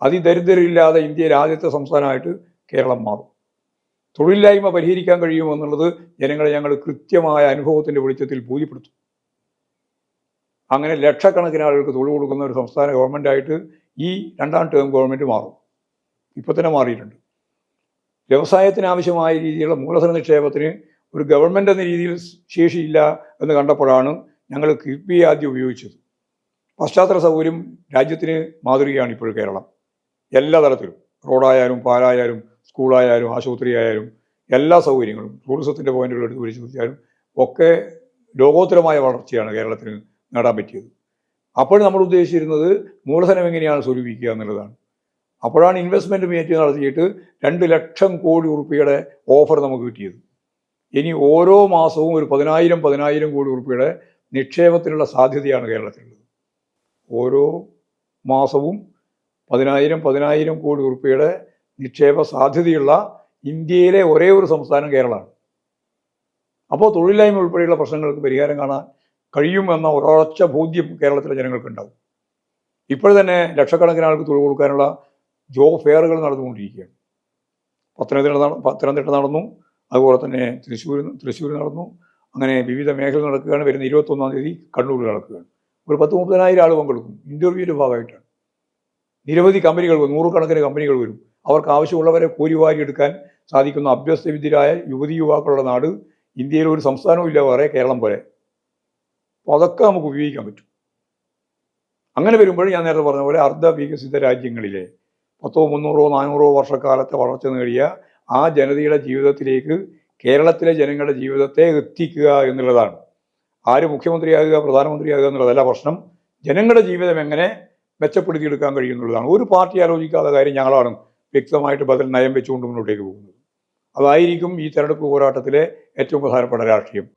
അതിദരിദ്രരില്ലാതെ ഇന്ത്യയിൽ ആദ്യത്തെ സംസ്ഥാനമായിട്ട് കേരളം മാറും. തൊഴിലില്ലായ്മ പരിഹരിക്കാൻ കഴിയുമെന്നുള്ളത് ജനങ്ങളെ ഞങ്ങൾ കൃത്യമായ അനുഭവത്തിൻ്റെ വെളിച്ചത്തിൽ ബോധ്യപ്പെടുത്തും. അങ്ങനെ ലക്ഷക്കണക്കിന് ആളുകൾക്ക് തൊഴിൽ കൊടുക്കുന്ന ഒരു സംസ്ഥാന ഗവൺമെൻറ്റായിട്ട് ഈ 2ാം ടേം ഗവൺമെൻറ് മാറും. ഇപ്പോൾ തന്നെ മാറിയിട്ടുണ്ട്. വ്യവസായത്തിന് ആവശ്യമായ രീതിയിലുള്ള മൂലധന നിക്ഷേപത്തിന് ഒരു ഗവൺമെൻറ് എന്ന രീതിയിൽ ശേഷിയില്ല എന്ന് കണ്ടപ്പോഴാണ് ഞങ്ങൾ കിഫ്ബി ആദ്യം ഉപയോഗിച്ചത്. പശ്ചാത്തല സൗകര്യം രാജ്യത്തിന് മാതൃകയാണ് ഇപ്പോൾ കേരളം. എല്ലാ തലത്തിലും, റോഡായാലും പാലായാലും സ്കൂളായാലും ആശുപത്രിയായാലും എല്ലാ സൗകര്യങ്ങളും, ടൂറിസത്തിൻ്റെ പോയിന്റുകൾ എടുത്ത് പരിശോധിച്ചാലും ഒക്കെ ലോകോത്തരമായ വളർച്ചയാണ് കേരളത്തിന് നേടാൻ പറ്റിയത്. അപ്പോൾ നമ്മൾ ഉദ്ദേശിച്ചിരുന്നത് മൂലധനം എങ്ങനെയാണ് സ്വരൂപിക്കുക എന്നുള്ളതാണ്. അപ്പോഴാണ് ഇൻവെസ്റ്റ്മെൻറ്റ് മീറ്റ് നടത്തിയിട്ട് 2 ലക്ഷം കോടി രൂപയുടെ ഓഫർ നമുക്ക് കിട്ടിയത്. ഇനി ഓരോ മാസവും ഒരു 10,000 കോടി രൂപയുടെ നിക്ഷേപത്തിനുള്ള സാധ്യതയാണ് കേരളത്തിലുള്ളത്. ഓരോ മാസവും 10,000 കോടി രൂപയുടെ നിക്ഷേപ സാധ്യതയുള്ള ഇന്ത്യയിലെ ഒരേ ഒരു സംസ്ഥാനം കേരളമാണ്. അപ്പോൾ തൊഴിലില്ലായ്മ ഉൾപ്പെടെയുള്ള പ്രശ്നങ്ങൾക്ക് പരിഹാരം കാണാൻ കഴിയുമെന്ന ഉറച്ച ബോധ്യം കേരളത്തിലെ ജനങ്ങൾക്കുണ്ടാവും. ഇപ്പോൾ തന്നെ ലക്ഷക്കണക്കിന് ആൾക്ക് തൊഴിൽ കൊടുക്കാനുള്ള ജോബ് ഫെയറുകൾ നടന്നുകൊണ്ടിരിക്കുകയാണ്. പത്തനംതിട്ട നടന്നു, അതുപോലെ തന്നെ തൃശ്ശൂർ നടന്നു. അങ്ങനെ വിവിധ മേഖലകൾ നടക്കുകയാണ്. വരുന്ന 21-ാം തീയതി കണ്ണൂരിൽ നടക്കുകയാണ്. ഒരു 10-30,000 ആൾ പങ്കെടുക്കും. ഇൻ്റർവ്യൂവിൻ്റെ ഭാഗമായിട്ടാണ്. നിരവധി കമ്പനികൾ വരും, 100 കണക്കിന് കമ്പനികൾ വരും. അവർക്ക് ആവശ്യമുള്ളവരെ കോരിവാരി എടുക്കാൻ സാധിക്കുന്ന അഭ്യസ്തവിദ്യരായ യുവാക്കളുടെ നാട് ഇന്ത്യയിൽ ഒരു സംസ്ഥാനവും ഇല്ല വേറെ കേരളം പോലെ. അപ്പോൾ അതൊക്കെ നമുക്ക് ഉപയോഗിക്കാൻ പറ്റും. അങ്ങനെ വരുമ്പോൾ ഞാൻ നേരത്തെ പറഞ്ഞ പോലെ അർദ്ധ വികസിത രാജ്യങ്ങളിലെ 100, 300, 400 വർഷക്കാലത്തെ വളർച്ച നേടിയ ആ ജനതയുടെ ജീവിതത്തിലേക്ക് കേരളത്തിലെ ജനങ്ങളുടെ ജീവിതത്തെ എത്തിക്കുക എന്നുള്ളതാണ്. ആര് മുഖ്യമന്ത്രിയാകുക, പ്രധാനമന്ത്രിയാകുക എന്നുള്ളതല്ല പ്രശ്നം. ജനങ്ങളുടെ ജീവിതം എങ്ങനെ മെച്ചപ്പെടുത്തിയെടുക്കാൻ കഴിയുന്നുള്ളതാണ്. ഒരു പാർട്ടി ആലോചിക്കാത്ത കാര്യം ഞങ്ങളാണ് വ്യക്തമായിട്ട് ബദൽ നയം വെച്ചുകൊണ്ട് മുന്നോട്ടേക്ക് പോകുന്നത്. അതായിരിക്കും ഈ തെരഞ്ഞെടുപ്പ് പോരാട്ടത്തിലെ ഏറ്റവും പ്രധാനപ്പെട്ട രാഷ്ട്രീയം.